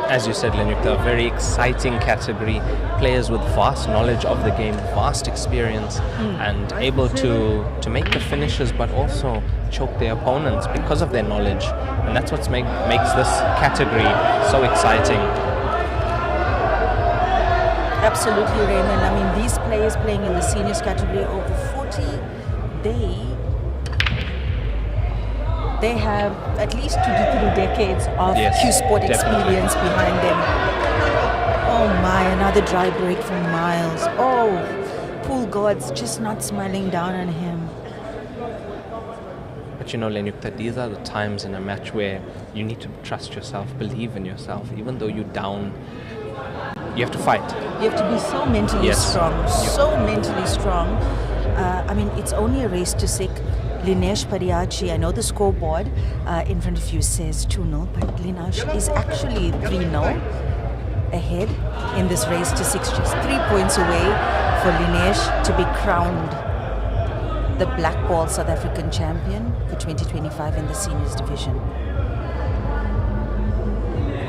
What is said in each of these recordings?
As you said, Lenyuk, a very exciting category. Players with vast knowledge of the game, vast experience, and able to make the finishes, but also choke their opponents because of their knowledge. And that's what makes this category so exciting. Absolutely, Raymond. I mean, these players playing in the seniors category over 40, they have at least 2 to 3 decades of Q Sport experience behind them. Oh my, another dry break from Miles. Oh, pool gods just not smiling down on him. But you know, Lenyuk, that these are the times in a match where you need to trust yourself, believe in yourself. Even though you're down, you have to fight. You have to be so mentally strong, so mentally strong. I mean, it's only a race to 6. Linesh Pariachi, I know the scoreboard in front of you says 2-0, but Linesh is actually 3-0 ahead in this race to 6, just 3 points away for Linesh to be crowned the black ball South African champion for 2025 in the seniors division.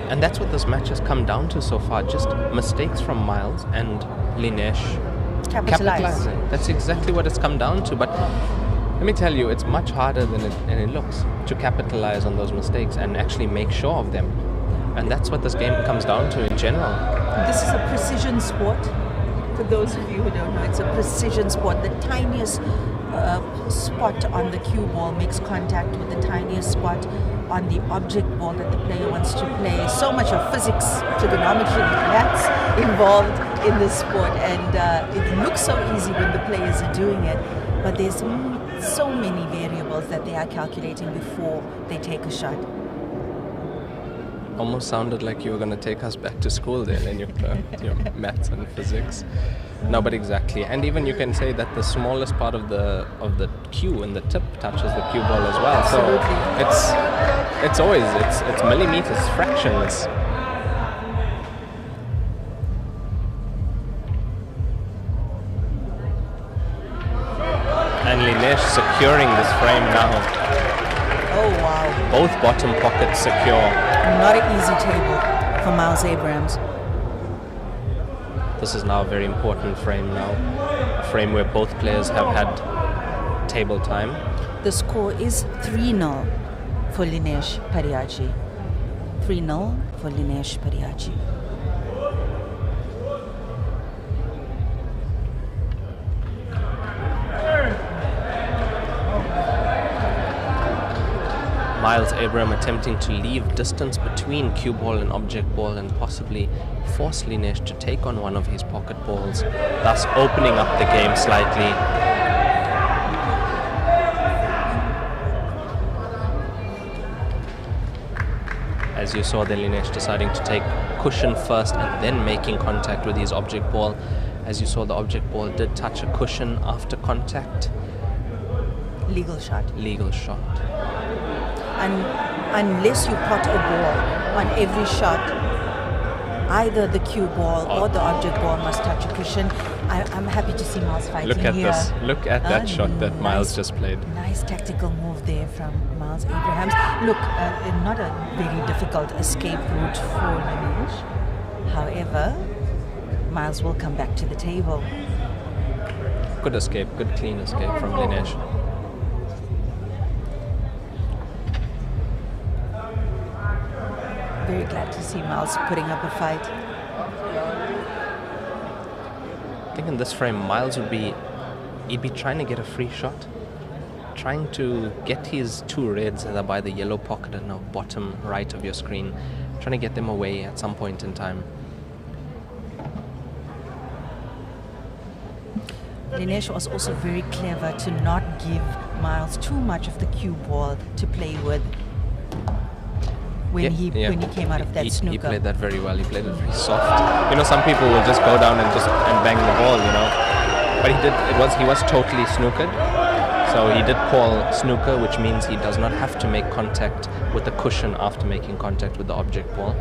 And that's what this match has come down to so far, just mistakes from Miles and Linesh capitalizing. That's exactly what it's come down to. But let me tell you, it's much harder than it looks to capitalize on those mistakes and actually make sure of them. And that's what this game comes down to in general. This is a precision sport. For those of you who don't know, it's a precision sport. The tiniest spot on the cue ball makes contact with the tiniest spot on the object ball that the player wants to play. So much of physics, trigonometry, maths involved in this sport. And it looks so easy when the players are doing it. But there's so many variables that they are calculating before they take a shot. Almost sounded like you were going to take us back to school there, and your maths and physics. No, but exactly. And even you can say that the smallest part of the cue in the tip touches the cue ball as well. Absolutely. So it's always it's millimeters, fractions. And Linesh securing this frame now. Oh, wow. Both bottom pockets secure. Not an easy table for Miles Abrahams. This is now a very important frame now. A frame where both players have had table time. The score is 3-0 for Linesh Pariachi. 3-0 for Linesh Pariachi. Miles Abraham attempting to leave distance between cue ball and object ball and possibly force Linesh to take on one of his pocket balls, thus opening up the game slightly. As you saw, then Linesh deciding to take cushion first and then making contact with his object ball. As you saw, the object ball did touch a cushion after contact. Legal shot. Legal shot. And unless you pot a ball on every shot, either the cue ball or the object ball must touch a cushion. I'm happy to see Miles fighting here. Look at this. Look at that shot that Miles just played. Nice tactical move there from Miles Abrahams. Look, not a very difficult escape route for Linesh. However, Miles will come back to the table. Good escape. Good clean escape from Linesh. Very glad to see Miles putting up a fight. I think in this frame, Miles he'd be trying to get a free shot, trying to get his 2 reds that are by the yellow pocket in the bottom right of your screen, trying to get them away at some point in time. Linesh was also very clever to not give Miles too much of the cue ball to play with. When he came out of that snooker. He played that very well. He played it very soft. You know, some people will just go down and bang the ball, you know. But he was totally snookered. So he did call snooker, which means he does not have to make contact with the cushion after making contact with the object ball.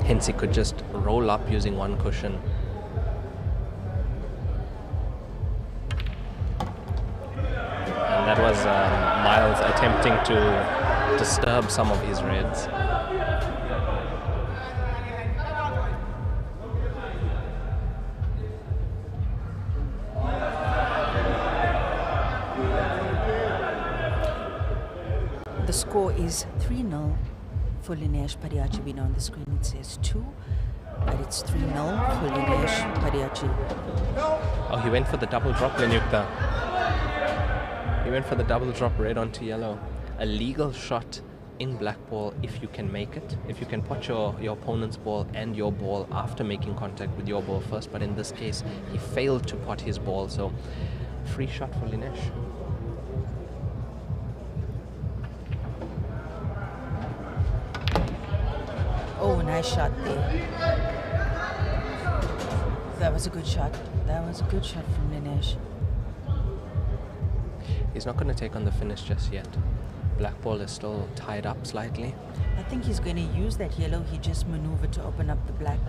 Hence he could just roll up using one cushion. And that was Miles attempting to disturb some of his reds. score is 3-0 for Linesh Padiachibina. On the screen it says 2, but it's 3-0 for Linesh Padiachi. Oh, he went for the double drop, Lenyukta. He went for the double drop red onto yellow. A legal shot in black ball if you can make it. If you can pot your opponent's ball and your ball after making contact with your ball first. But in this case, he failed to pot his ball. So, free shot for Linesh. Oh, nice shot there. That was a good shot. That was a good shot from Linesh. He's not going to take on the finish just yet. Black ball is still tied up slightly. I think he's going to use that yellow he just maneuvered to open up the black.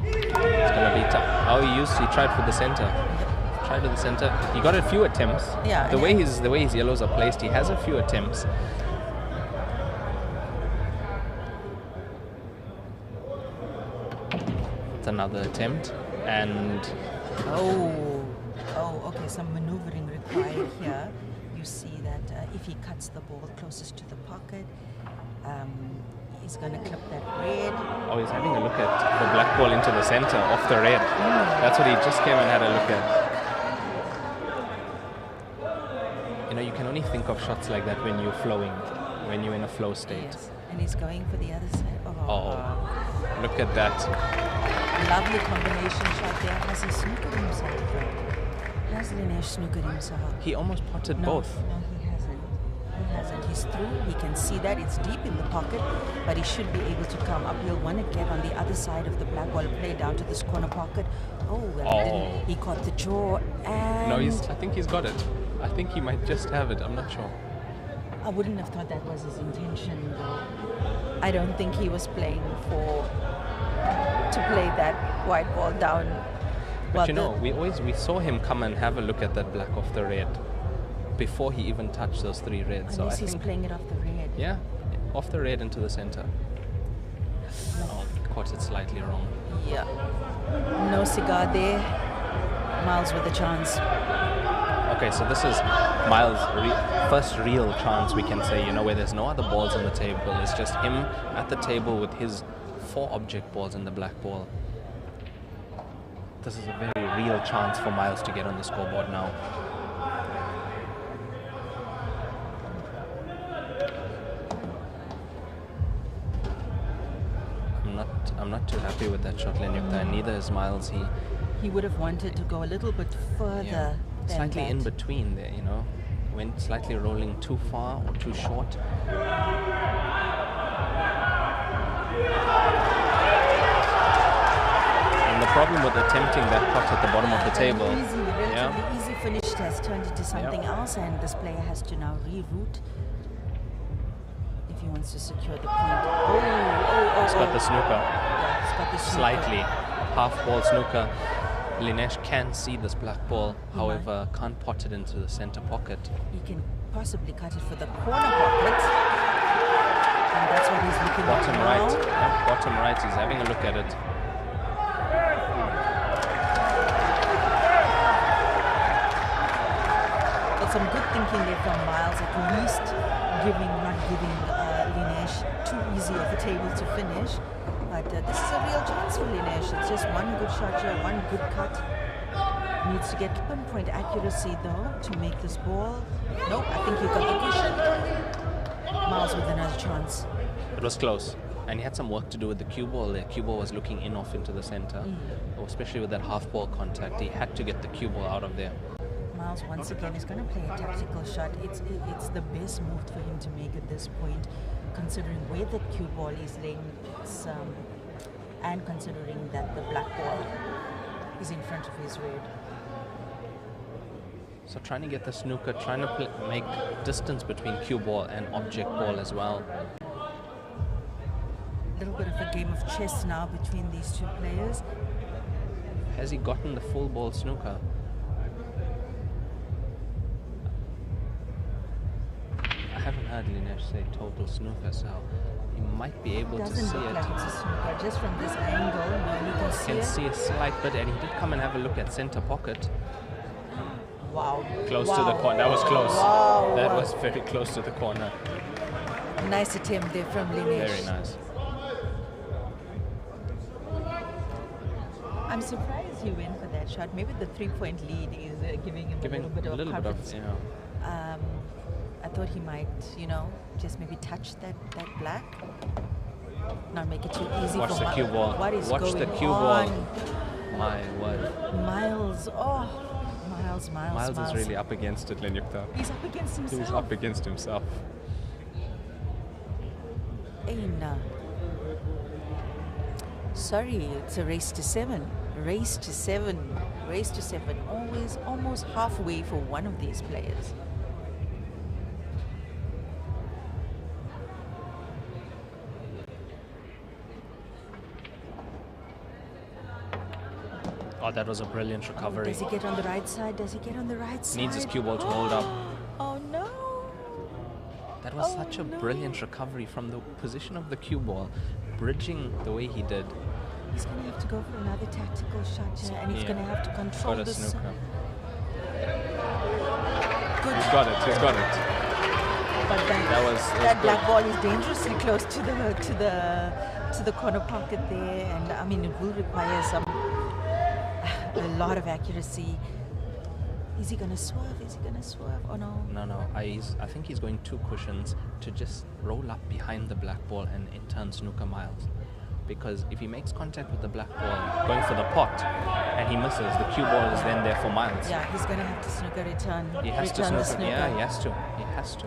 It's going to be tough. Oh, he tried for the center. Yep. Tried for the center. He got a few attempts. Yeah. The way his yellows are placed, he has a few attempts. It's another attempt, and okay. Some maneuvering required here. You see that if he cuts the ball closest to the pocket, he's going to clip that red. Oh, he's having a look at the black ball into the center off the red. That's what he just came and had a look at. You know, you can only think of shots like that when you're flowing, when you're in a flow state. Yes, and he's going for the other side. Oh, look at that. Lovely combination shot there. Has he snookered himself? Has Linesh snookered himself? He almost potted both. No, he hasn't. He hasn't. He's through. He can see that. It's deep in the pocket, but he should be able to come up. He'll want to get on the other side of the black ball, play down to this corner pocket. He caught the jaw and... No, I think he's got it. I think he might just have it. I'm not sure. I wouldn't have thought that was his intention, though. I don't think he was playing to play that white ball down. But we saw him come and have a look at that black off the red before he even touched those three reds. Unless he's playing it off the red. Yeah, off the red into the center. Oh, caught it slightly wrong. Yeah. No cigar there. Miles with a chance. Okay, so this is Miles' first real chance, we can say, where there's no other balls on the table. It's just him at the table with his 4 object balls in the black ball. This is a very real chance for Miles to get on the scoreboard now. I'm not too happy with that shot, Lenyukta, and neither is Miles. He would have wanted to go a little bit further. Slightly in between there, went slightly rolling too far or too short. And the problem with attempting that pot at the bottom of the table, relatively easy finish has turned into something else, and this player has to now reroute if he wants to secure the point. He's got the snooker. Yeah, he's got the snooker. Slightly half ball snooker. Linesh can see this black ball, however, can't pot it into the center pocket. He can possibly cut it for the corner pocket. And that's what he's looking at now. Right. Yep, bottom right. He's having a look at it. But some good thinking there from Miles, at least not giving Linesh too easy of a table to finish. But this is a real chance for Linesh. It's just one good shot here, one good cut. Needs to get pinpoint accuracy, though, to make this ball. Nope, I think you got the cushion. Miles with another chance. It was close. And he had some work to do with the cue ball there. Cue ball was looking in off into the center. Especially with that half ball contact. He had to get the cue ball out of there. Miles, once again, is going to play a tactical shot. It's the best move for him to make at this point, considering where the cue ball is laying, and considering that the black ball is in front of his red. So trying to get the snooker, trying to make distance between cue ball and object ball as well. A little bit of a game of chess now between these two players. Has he gotten the full ball snooker? I haven't heard Linesh say total snooker, so he might be able to see it. Doesn't look like it's a snooker. Just from this angle, you can see it. Can see a slight bit, and he did come and have a look at center pocket. Wow. Close to the corner. That was close. That was very close to the corner. Nice attempt there from Linesh. Very nice. I'm surprised he went for that shot. Maybe the 3-point lead is giving him a little bit of confidence. I thought he might, just maybe touch that black. Not make it too easy Watch for the cue ball. What is Watch going the cue on? ball. My word. Miles. Miles is really up against it, Lenyukta. He's up against himself. He's up against himself. Aina. Sorry, it's a race to 7. Race to 7. Race to 7. Always almost halfway for one of these players. Oh, that was a brilliant recovery. Does he get on the right side? Needs his cue ball to hold up. Oh no! That was such a brilliant recovery from the position of the cue ball, bridging the way he did. He's going to have to go for another tactical shot here, and he's going to have to control Got a this. snooker. Good. He's got it. But that black ball is dangerously close to the corner pocket there, and I mean it will require a lot of accuracy. Is he gonna swerve? Oh no. No. I think he's going 2 cushions to just roll up behind the black ball and in turn snooker Miles. Because if he makes contact with the black ball going for the pot and he misses, the cue ball is then there for Miles. Yeah, he's gonna have to snooker return. He has to the snooker. Yeah, he has to.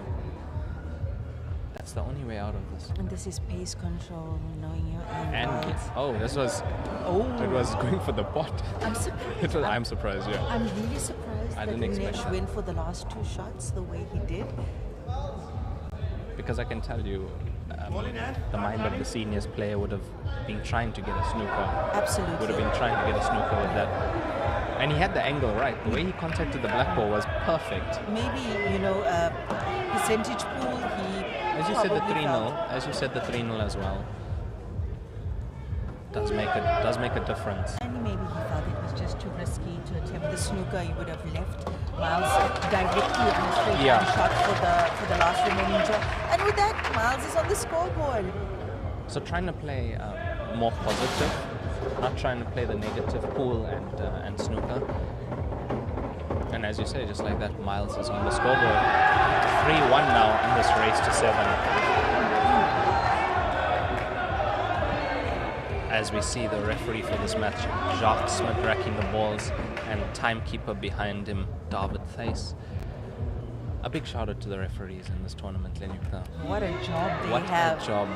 That's the only way out of this. And this is pace control, knowing your angles. It was going for the pot. I'm surprised. I'm surprised, yeah. I'm really surprised I that didn't expect Dinesh that. went for the last 2 shots the way he did. Because I can tell you, the mind of the seniors player would have been trying to get a snooker. Absolutely. Would have been trying to get a snooker with that. And he had the angle right. The way he contacted the black ball was perfect. Maybe, percentage pool, As you said, the 3-0 as well. Does make a difference. And maybe he felt it was just too risky to attempt the snooker. He would have left Miles directly on a straight line shot for the last remaining draw. And with that, Miles is on the scoreboard. So trying to play more positive, not trying to play the negative pool and snooker. And as you say, just like that, Miles is on the scoreboard. 3-1 now in this race to 7. As we see the referee for this match, Jacques Smith racking the balls and timekeeper behind him, David Thijs. A big shout out to the referees in this tournament, Lenyukta. What a job they What have. a job.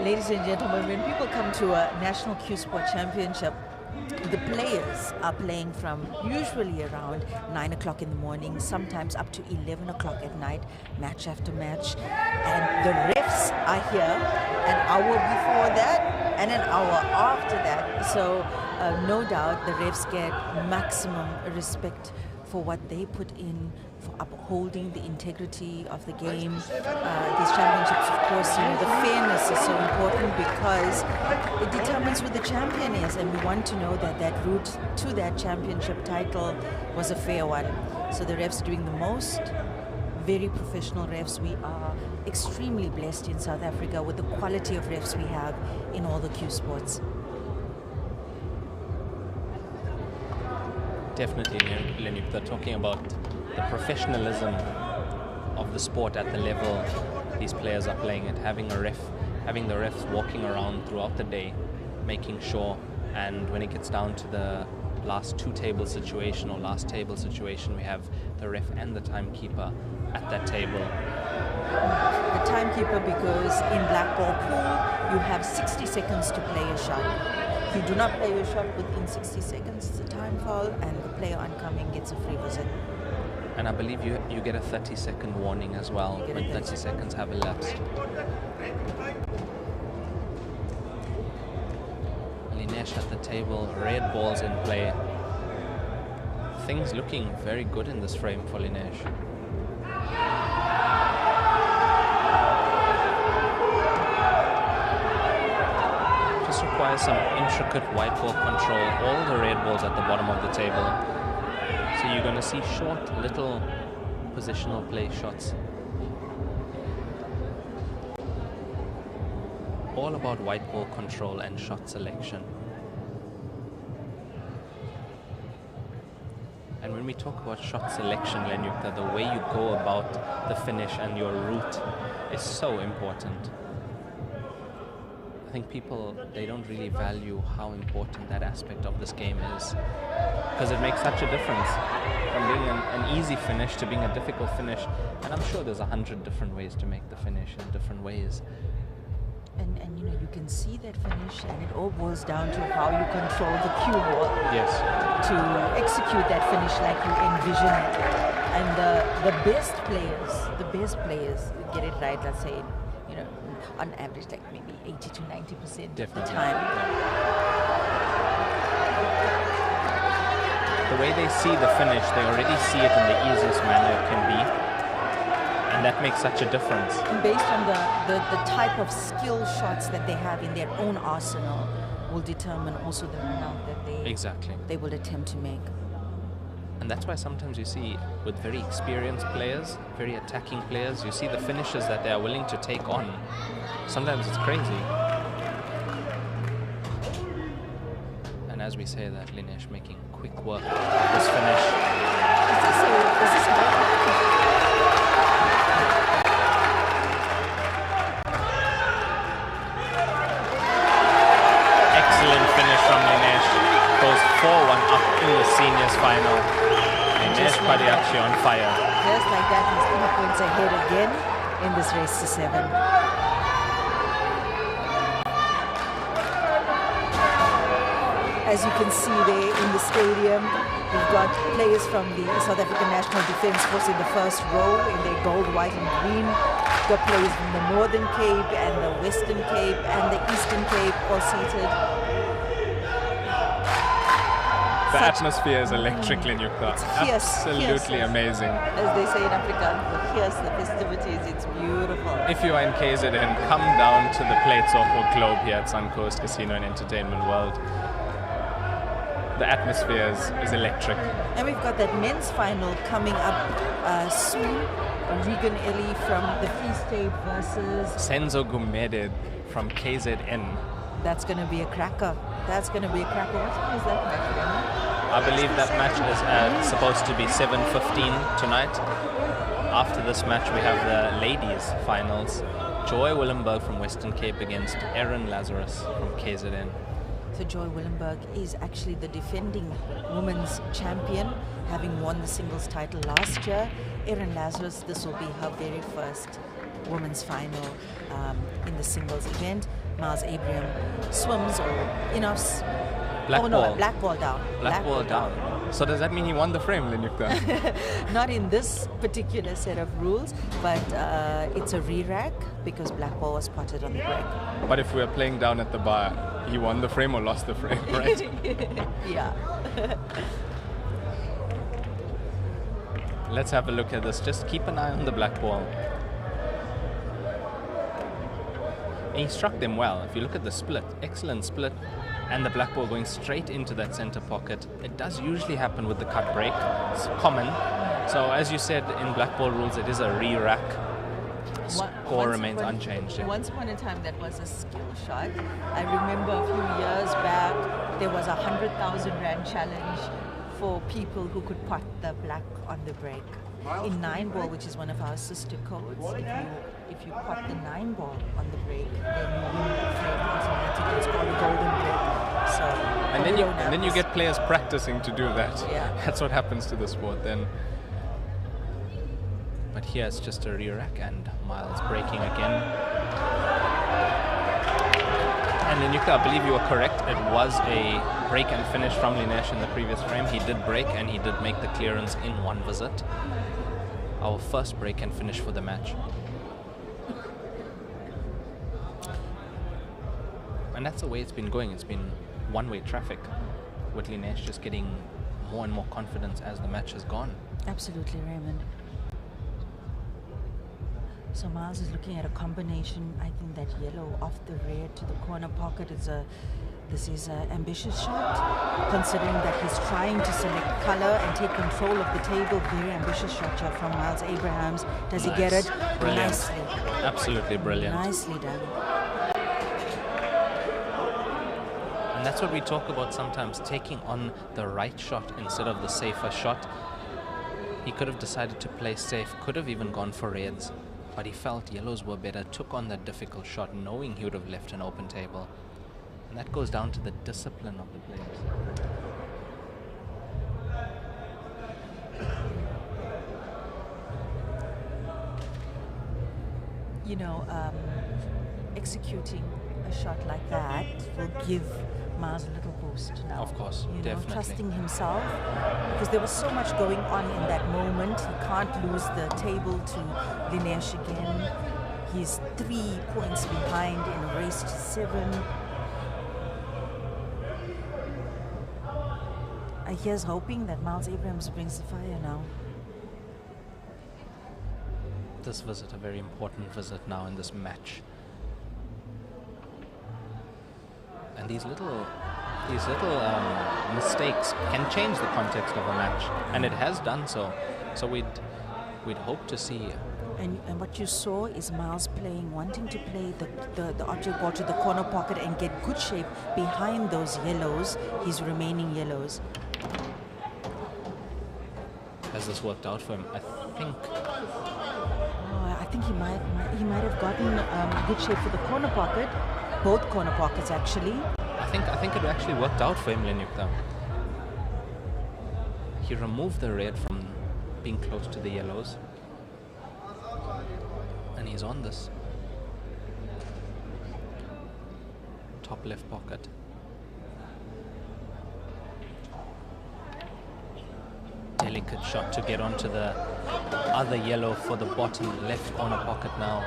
Ladies and gentlemen, when people come to a National Q Sport Championship, the players are playing from usually around 9 o'clock in the morning, sometimes up to 11 o'clock at night, match after match. And the refs are here an hour before that and an hour after that. So no doubt the refs get maximum respect for what they put in for upholding the integrity of the game. These championships, of course, the fairness is so important because it determines who the champion is, and we want to know that that route to that championship title was a fair one. So the refs are doing the most. Very professional refs. We are extremely blessed in South Africa with the quality of refs we have in all the Q sports. Definitely, Lenyukta, talking about the professionalism of the sport at the level these players are playing it, having the refs walking around throughout the day, making sure, and when it gets down to the last table situation, we have the ref and the timekeeper at that table. The timekeeper, because in black ball pool, you have 60 seconds to play a shot. If you do not play your shot within 60 seconds, it's a time foul, and the player oncoming gets a free visit. And I believe you get a 30-second warning as well when 30 seconds have elapsed. Linesh at the table, red balls in play. Things looking very good in this frame for Linesh. Just requires some intricate white ball control, all the red balls at the bottom of the table. So you're going to see short, little positional play shots. all about white ball control and shot selection. And when we talk about shot selection, Lenyukta, the way you go about the finish and your route is so important. I think people, they don't really value how important that aspect of this game is, because it makes such a difference from being an easy finish to being a difficult finish. And I'm sure there's 100 different ways to make the finish in different ways. And you know, you can see that finish, and it all boils down to how you control the cue ball. Yes. To execute that finish like you envision it. And the best players get it right, let's say, you know, on average, like maybe 80 to 90% of the time. The way they see the finish, they already see it in the easiest manner it can be. And that makes such a difference. And based on the type of skill shots that they have in their own arsenal will determine also the amount that they will attempt to make. And that's why sometimes you see with very experienced players, very attacking players, you see the finishes that they are willing to take on. Sometimes it's crazy. And as we say that, Linesh making quick work of this finish. Is this Excellent finish from Linesh. Goes 4-1 up in the seniors final. Linesh Padiakshi on fire. Just like that, he's 3 points ahead again in this race to 7. As you can see there in the stadium, we've got players from the South African National Defence Force in the first row in their gold, white and green. We've got players from the Northern Cape and the Western Cape and the Eastern Cape all seated. The atmosphere is electric, Lenyukta. Absolutely amazing. As they say in Afrikaans, here's the festivities, it's beautiful. If you are in KZN, come down to the Plates Off Globe here at Suncoast Casino and Entertainment World. The atmosphere is electric. And we've got that men's final coming up soon. Regan Ellie from the Free State versus Senzo Gumede from KZN. That's going to be a cracker. What time is that match again? I believe that match is supposed to be 7:15 tonight. After this match, we have the ladies' finals. Joy Willenberg from Western Cape against Erin Lazarus from KZN. So Joy Willenberg is actually the defending women's champion, having won the singles title last year. Erin Lazarus, this will be her very first women's final in the singles event. Miles Abraham swims black ball down. So does that mean he won the frame, Lenyukta? Not in this particular set of rules, but it's a re-rack because black ball was spotted on the break. But if we're playing down at the bar, he won the frame or lost the frame, right? Yeah. Let's have a look at this. Just keep an eye on the black ball. And he struck them well. If you look at the split, excellent split, and the black ball going straight into that center pocket. It does usually happen with the cut break. It's common. So as you said, in black ball rules, it is a re-rack. Score remains unchanged. Yeah. Once upon a time, that was a skill shot. I remember a few years back, there was a 100,000 Rand challenge for people who could pot the black on the break. In 9-ball, which is one of our sister codes, if you pot the 9-ball on the break, then you win that frame automatically. It's called a golden break. So, and then you get players practicing to do that. Yeah. That's what happens to the sport then. But here it's just a re-rack and Miles breaking again. And Lenyukta, I believe you were correct. It was a break and finish from Linesh in the previous frame. He did break and he did make the clearance in one visit. Our first break and finish for the match. And that's the way it's been going. It's been one-way traffic, with Linesh just getting more and more confidence as the match has gone. Absolutely, Raymond. So Miles is looking at a combination. I think that yellow off the red to the corner pocket this is an ambitious shot, considering that he's trying to select color and take control of the table. Very ambitious shot from Miles Abrahams. Does he get it? Brilliant. Nicely. Absolutely brilliant. Nicely done. And that's what we talk about sometimes, taking on the right shot instead of the safer shot. He could have decided to play safe, could have even gone for reds, but he felt yellows were better, took on that difficult shot knowing he would have left an open table. And that goes down to the discipline of the players. You know, executing a shot like that will give Miles a little boost now. Of course, you know, definitely. Trusting himself, because there was so much going on in that moment. He can't lose the table to Linesh again. He's 3 points behind in a race to 7. Here's hoping that Miles Abrahams brings the fire now. This visit, a very important visit now in this match. And these little mistakes can change the context of a match, and it has done so. So we'd hope to see. And what you saw is Miles wanting to play the object ball to the corner pocket and get good shape behind those yellows, his remaining yellows. Has this worked out for him? I think he might have gotten good shape for the corner pocket, both corner pockets actually. I think it actually worked out for him, Lenyukta. He removed the red from being close to the yellows, and he's on this top left pocket. Delicate shot to get onto the other yellow for the bottom left corner pocket now.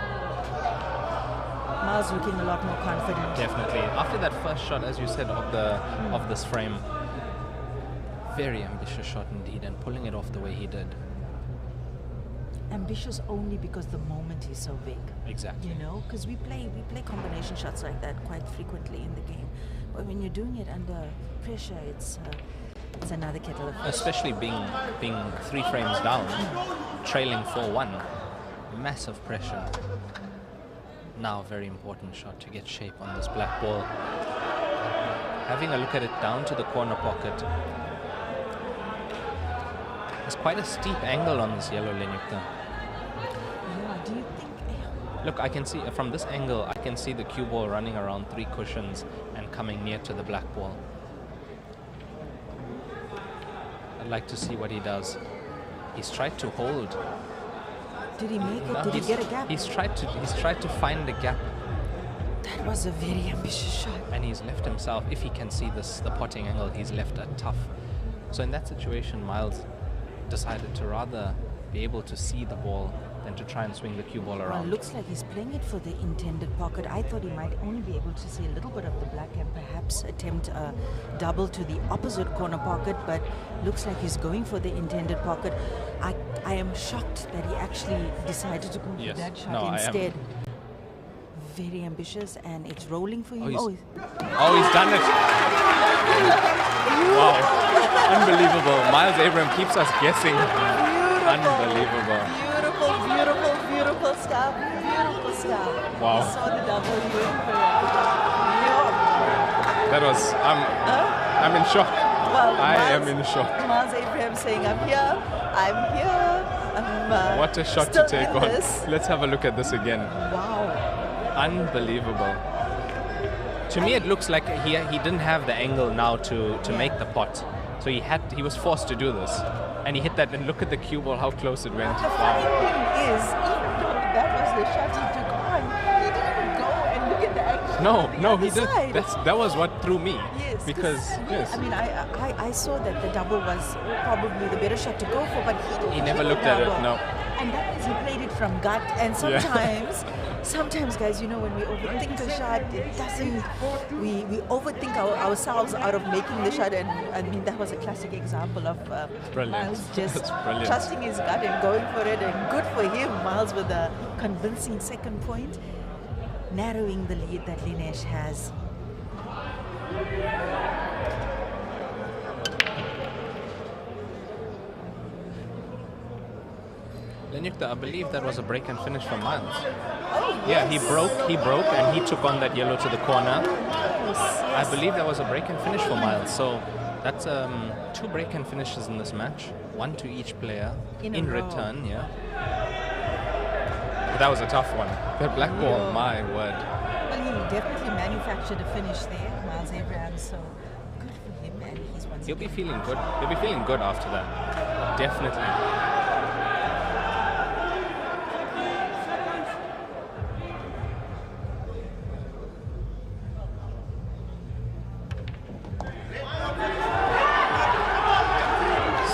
Miles looking a lot more confident. Definitely. After that first shot, as you said, of this frame, very ambitious shot indeed, and pulling it off the way he did. Ambitious only because the moment is so big. Exactly. You know, because we play combination shots like that quite frequently in the game. But when you're doing it under pressure, it's another kettle of fish. Especially being 3 frames down, trailing 4-1, massive pressure. Now, very important shot to get shape on this black ball. Having a look at it down to the corner pocket. There's quite a steep angle on this yellow, Lenyukta. Yeah, do you think? Look, I can see from this angle, I can see the cue ball running around 3 cushions and coming near to the black ball. I'd like to see what he does. He's tried to hold. Did he make it? No, Did he get a gap? He's tried to find the gap, That was a very ambitious shot. and he's left himself. If he can see the potting angle, he's left it tough. So in that situation, Miles decided to rather be able to see the ball than to try and swing the cue ball Well, around. looks like he's playing it for the intended pocket. I thought he might only be able to see a little bit of the black and perhaps attempt a double to the opposite corner pocket, but looks like he's going for the intended pocket. I am shocked that he actually decided to go Yes. for that shot No, I am. instead. Very ambitious, and it's rolling for him. He's done it. Wow. Unbelievable. Miles Abraham keeps us guessing. Unbelievable. Beautiful stuff. Beautiful stuff. Wow. He saw the double. He went for it. That was, I'm in shock. Well, I am in shock. Miles Abraham saying, I'm here. What a shot still to take in on. this. Let's have a look at this again. Wow. Unbelievable. To me, it looks like he didn't have the angle now to make the pot. So he was forced to do this. And he hit that, and look at the cue ball, how close it went. The funny thing is, even though that was the shot he took on, he didn't go and look at the action. No, he didn't. That was what threw me. Yes, Because, yes. I mean, I saw that the double was probably the better shot to go for, but He never looked at it, no. And that means he played it from gut. And sometimes, guys, you know, when we overthink a shot, it doesn't. We overthink ourselves out of making the shot, and I mean that was a classic example of Brilliant. Miles just That's brilliant. trusting his gut and going for it, and good for him. Miles with a convincing second point, narrowing the lead that Linesh has. Lenyukta, I believe that was a break and finish from Miles. Oh, Yeah, yes. he broke and he took on that yellow to the corner. Yes, I yes. believe that was a break and finish for Miles. So that's 2 break and finishes in this match, 1 to each player In a in row. return. Yeah. But that was a tough one. That black ball, Yeah. my word. Well, he definitely manufactured a finish there, Miles Abraham. So good for him, and he's once He'll be again feeling good. He'll be feeling good after that. Definitely.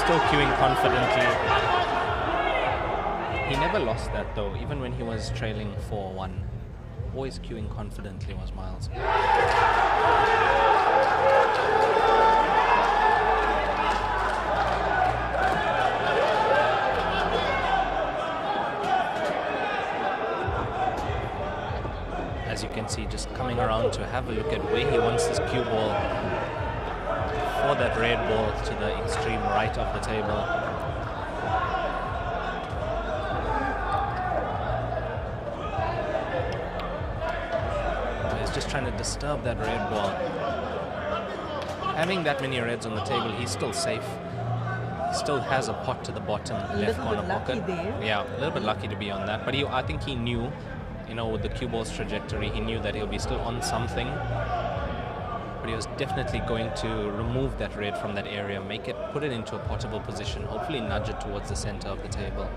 Still queuing confidently. He never lost that though, even when he was trailing 4-1. Always queuing confidently was Miles. As you can see, just coming around to have a look at where he wants this cue ball for that red ball to the extreme right of the table. He's just trying to disturb that red ball. Having that many reds on the table, he's still safe. He still has a pot to the bottom left little corner bit lucky pocket. there. Yeah, a little bit lucky to be on that. But I think he knew, with the cue ball's trajectory, he knew that he'll be still on something. But he was definitely going to remove that red from that area, put it into a potable position, hopefully nudge it towards the center of the table.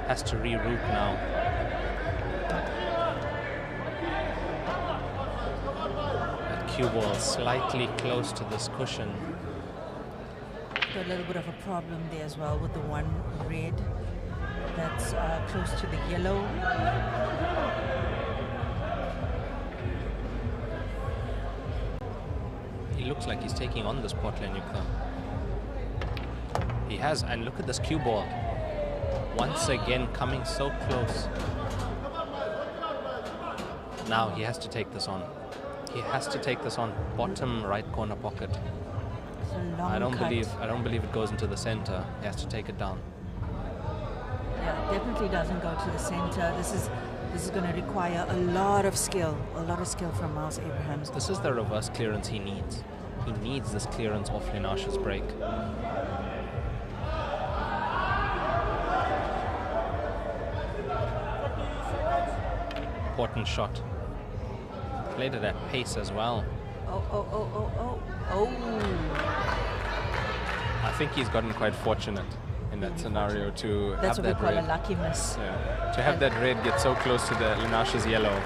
Has to reroute now. That cue ball slightly close to this cushion. Got a little bit of a problem there as well with the one red that's close to the yellow. He looks like he's taking on this Potlenyuka. He has, and look at this cue ball. Once again coming so close. Now he has to take this on. He has to take this on. Bottom right corner pocket. It's a long I don't cut. believe it goes into the center. He has to take it down. Yeah, definitely doesn't go to the center. This is going to require a lot of skill from Miles Abraham. This is the reverse clearance he needs. He needs this clearance off Linash's break. Important shot. Played it at pace as well. Oh. I think he's gotten quite fortunate in that scenario to That's have what we that call red. a lucky miss. Yeah. To have that red get so close to the Linash's yellow.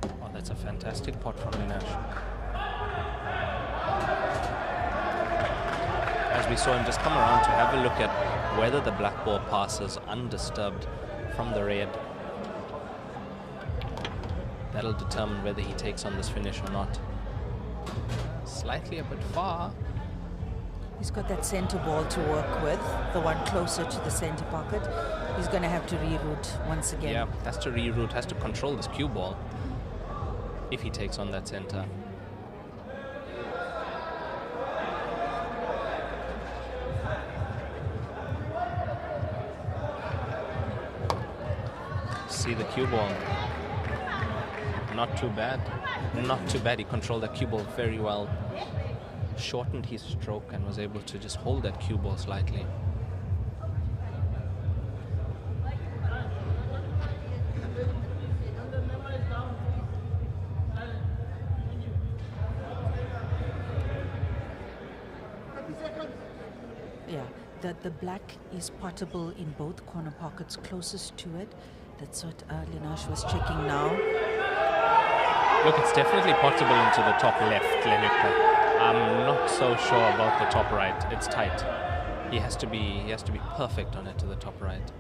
Oh, that's a fantastic pot from Linash. As we saw him just come around to have a look at whether the black ball passes undisturbed from the red. That'll determine whether he takes on this finish or not. Slightly a bit far. He's got that center ball to work with, the one closer to the center pocket. He's going to have to reroute once again. Yeah, has to reroute, has to control this cue ball if he takes on that center. See the cue ball. Not too bad. Not too bad. He controlled that cue ball very well. Shortened his stroke and was able to just hold that cue ball slightly. Yeah, the black is potable in both corner pockets closest to it. That's what Linash was checking now. Look, it's definitely potable into the top left, Lenuka. I'm not so sure about the top right. It's tight. He has to be perfect on it to the top right.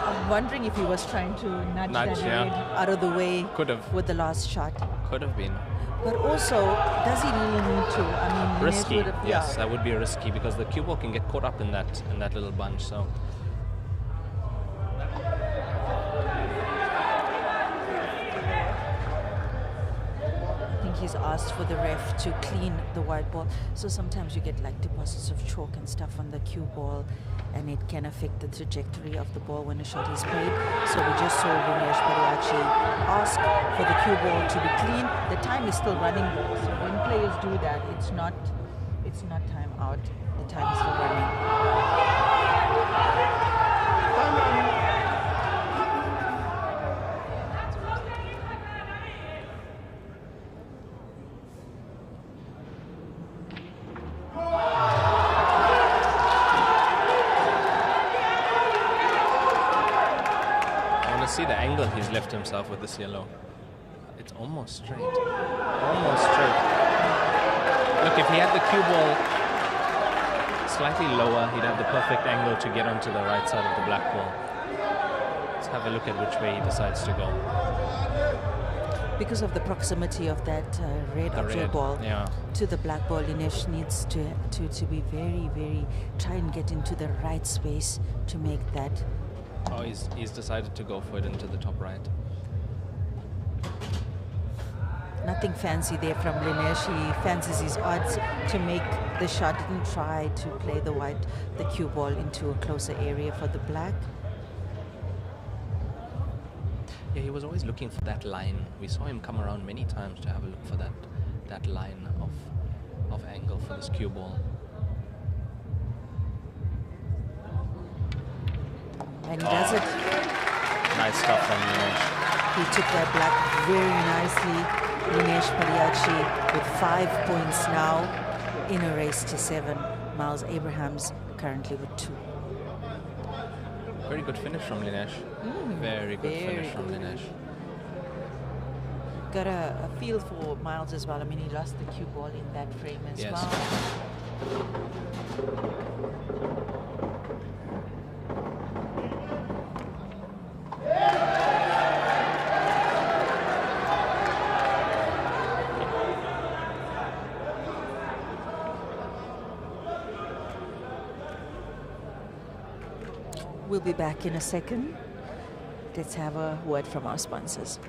I'm wondering if he was trying to nudge that yeah. red out of the way Could have. with the last shot. Could have been. But also, does he really need to? I mean, Risky. Linash would have- Yes, yeah. that would be risky because the cue ball can get caught up in that little bunch. So asked for the ref to clean the white ball. So sometimes you get like deposits of chalk and stuff on the cue ball, and it can affect the trajectory of the ball when a shot is played. So we just saw Vinesh Pariachi ask for the cue ball to be clean. The time is still running though, so when players do that, it's not time out. The time is still running. See the angle he's left himself with this yellow. It's almost straight. Almost straight. Look, if he had the cue ball slightly lower, he'd have the perfect angle to get onto the right side of the black ball. Let's have a look at which way he decides to go. Because of the proximity of that red object ball to the black ball, Dinesh needs to be very, very, try and get into the right space to make that. Oh, he's decided to go for it into the top right. Nothing fancy there from Dinesh. He fancies his odds to make the shot. Didn't try to play the cue ball into a closer area for the black. Yeah, he was always looking for that line. We saw him come around many times to have a look for that line of angle for this cue ball. And he does it. Nice stuff from Dinesh. He took that black very nicely. Vinesh Pariachi with 5 points now in a race to 7. Miles Abrahams currently with 2. Very good finish from Dinesh. Very good finish from Dinesh. Got a feel for Miles as well. I mean, he lost the cue ball in that frame as well. We'll be back in a second. Let's have a word from our sponsors.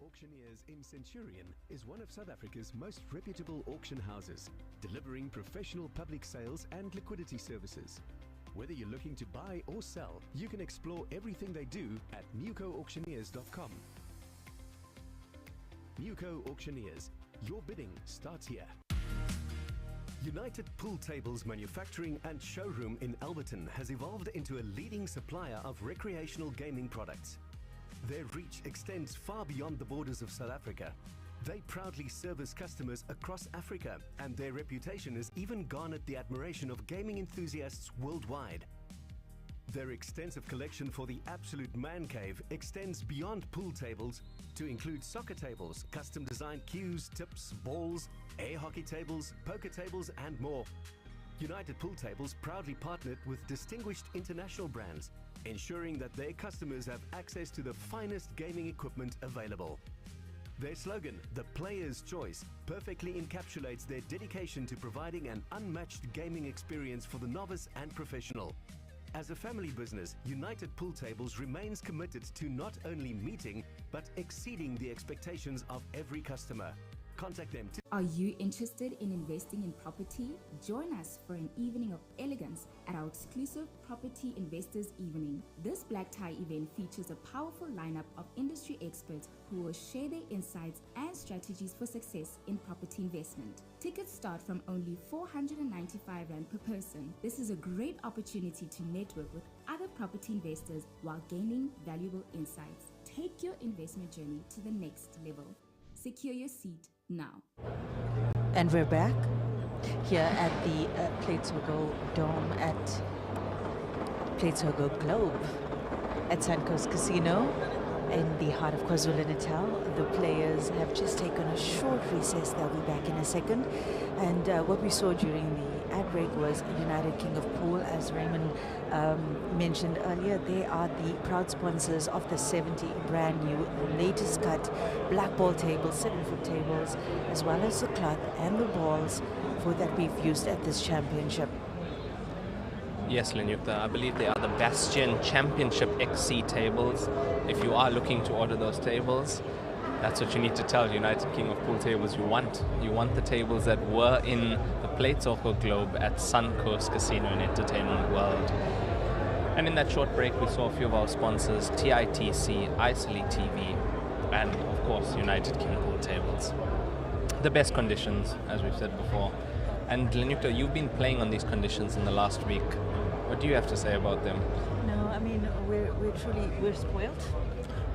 Auctioneers in Centurion is one of South Africa's most reputable auction houses, delivering professional public sales and liquidity services. Whether you're looking to buy or sell, you can explore everything they do at newcoauctioneers.com. Newco Auctioneers, your bidding starts here. United Pool Tables Manufacturing and Showroom in Alberton has evolved into a leading supplier of recreational gaming products. Their reach extends far beyond the borders of South Africa. They proudly service customers across Africa, and their reputation has even garnered the admiration of gaming enthusiasts worldwide. Their extensive collection for the absolute man cave extends beyond pool tables to include soccer tables, custom-designed cues, tips, balls, air hockey tables, poker tables, and more. United Pool Tables proudly partnered with distinguished international brands, ensuring that their customers have access to the finest gaming equipment available. Their slogan, "The Player's Choice," perfectly encapsulates their dedication to providing an unmatched gaming experience for the novice and professional. As a family business, United Pool Tables remains committed to not only meeting, but exceeding the expectations of every customer. contact them to Are you interested in investing in property? Join us for an evening of elegance at our exclusive Property Investors Evening. This black tie event features a powerful lineup of industry experts who will share their insights and strategies for success in property investment. Tickets start from only 495 Rand per person. This is a great opportunity to network with other property investors while gaining valuable insights. Take your investment journey to the next level. Secure your seat now. And we're back here at the Platesogo Dome at Platesogo Globe at Suncoast Casino in the heart of KwaZulu-Natal. The players have just taken a short recess. They'll be back in a second. And what we saw during the ad break was United King of Pool, as Raymond mentioned earlier. They are the proud sponsors of the 70 brand new, latest cut black ball tables, 7-foot tables, as well as the cloth and the balls that we've used at this championship. Yes, Lenyukta, I believe they are the Bastion Championship XC tables. If you are looking to order those tables, that's what you need to tell United King of Pool Tables you want. You want the tables that were in the Platesogo Globe at Suncoast Casino and Entertainment World. And in that short break, we saw a few of our sponsors, TITC, Isley TV, and of course, United King Pool Tables. The best conditions, as we've said before. And Lenyukta, you've been playing on these conditions in the last week. What do you have to say about them? No, I mean, we're spoiled.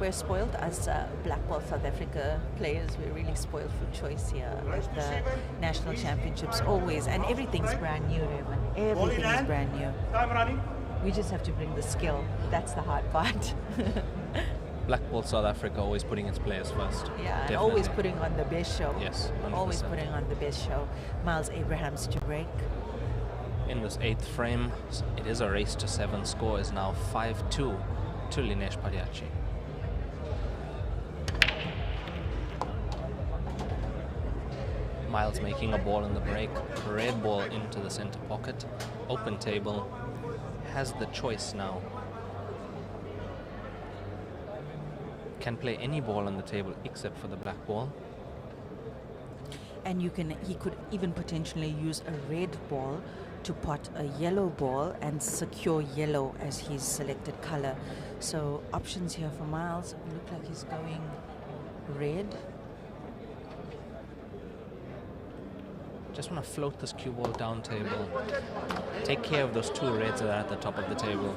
We're spoiled as Black Ball South Africa players. We're really spoiled for choice here at the national championships always. And everything's brand new, Raymond. Everything is brand new. We just have to bring the skill. That's the hard part. Black Ball South Africa always putting its players first. Yeah, and Definitely. always putting on the best show. Yes, 100%. Always putting on the best show. Miles Abrahams to break. In this 8th frame, it is a race to 7. Score is now 5-2 to Linesh Padiachi. Miles making a ball in the break. Red ball into the center pocket. Open table. Has the choice now. Can play any ball on the table except for the black ball. And he could even potentially use a red ball to pot a yellow ball and secure yellow as his selected color. So options here for Miles. Look like he's going red. Just want to float this cue ball down table. Take care of those 2 reds that are at the top of the table.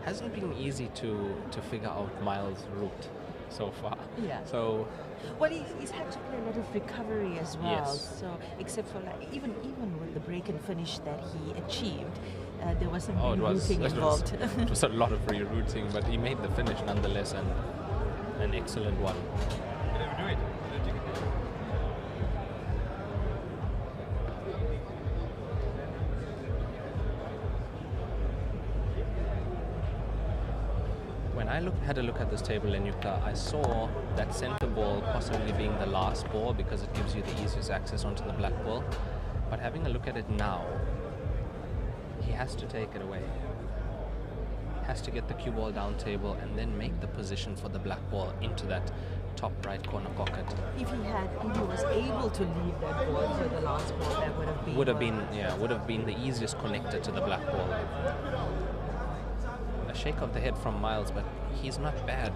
Hasn't been easy to figure out Miles' route so far. Yeah. So. Well, he's had to play a lot of recovery as well. Yes. So except for even with the break and finish that he achieved, there was some rerouting involved. It was a lot of rerouting, but he made the finish nonetheless, and an excellent one. When I had a look at this table in Yukta, I saw that center ball possibly being the last ball because it gives you the easiest access onto the black ball. But having a look at it now, he has to take it away. Has to get the cue ball down table and then make the position for the black ball into that top right corner pocket. If he was able to leave that ball for the last ball, that would have been the easiest connector to the black ball. A shake of the head from Miles, but he's not bad.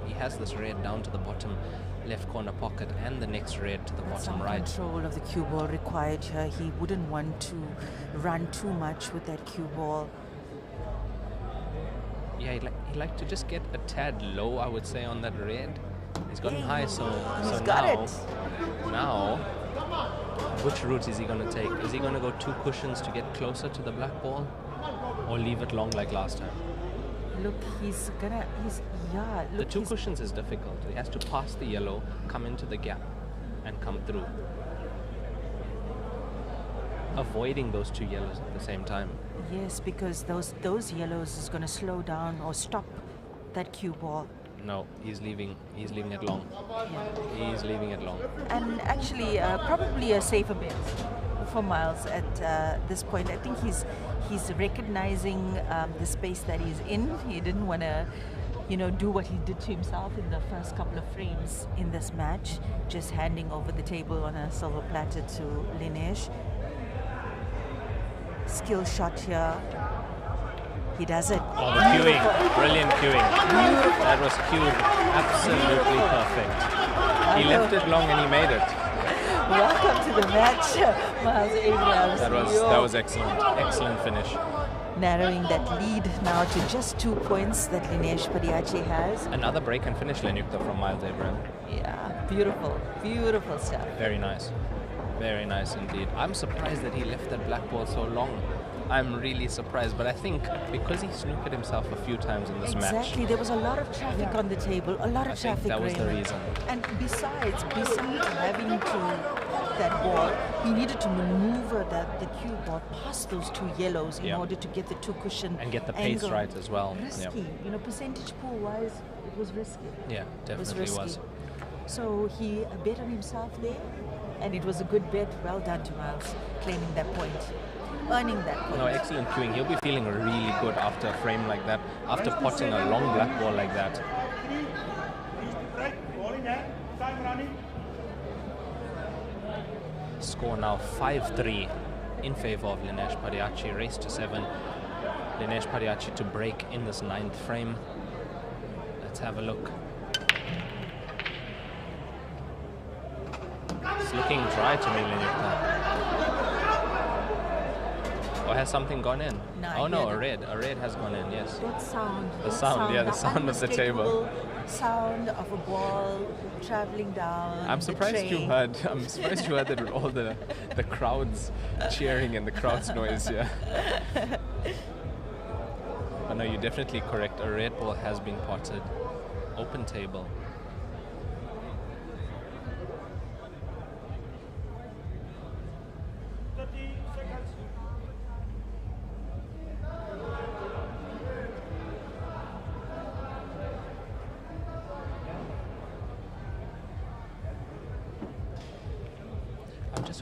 He has this red down to the bottom left corner pocket and the next red to the bottom right. Control of the cue ball required here. He wouldn't want to run too much with that cue ball. Yeah, he'd like to just get a tad low, I would say, on that red. He's gotten high, so now, which route is he going to take? Is he going to go 2 cushions to get closer to the black ball, or leave it long like last time? Look, The 2 cushions is difficult. He has to pass the yellow, come into the gap, and come through. Avoiding those 2 yellows at the same time. Yes, because those yellows is going to slow down or stop that cue ball. No, he's leaving it long. Yeah. He's leaving it long. And actually, probably a safer bet for Miles at this point. I think he's recognizing the space that he's in. He didn't want to, do what he did to himself in the first couple of frames in this match, just handing over the table on a silver platter to Linesh. Skill shot here. He does it. Oh, the cueing. Brilliant cueing. Beautiful. That was cued absolutely perfect. He left it long and he made it. Welcome to the match, Miles Abrams. That was excellent. Excellent finish. Narrowing that lead now to just 2 points that Linesh Pachi has. Another break and finish, Lenukta, from Miles Abraham. Yeah, beautiful. Beautiful stuff. Very nice. Very nice indeed. I'm surprised that he left that black ball so long. I'm really surprised, but I think because he snookered himself a few times in this match. Exactly, there was a lot of traffic on the table, a lot of traffic. That was the Raymond. reason. And besides having to that ball, he needed to maneuver the cue ball past those 2 yellows in order to get the 2 cushion and get the pace angle. right as well. Risky, percentage pool wise, it was risky. Yeah, definitely was. So he bet on himself there, and it was a good bet. Well done to Miles, claiming that point. Earning that point. No, excellent cueing. He'll be feeling really good after a frame like that, after potting a long black ball like that. Score now 5-3 in favor of Linesh Pachi. Race to 7. Linesh Pachi to break in this 9th frame. Let's have a look. It's looking dry to me, Lenukta. Or has something gone in? No, oh no, a red has gone in, yes. That sound. The sound of the table. Sound of a ball traveling down. I'm surprised you heard that with all the crowds cheering and the crowd's noise, yeah. But no, you're definitely correct. A red ball has been potted. Open table.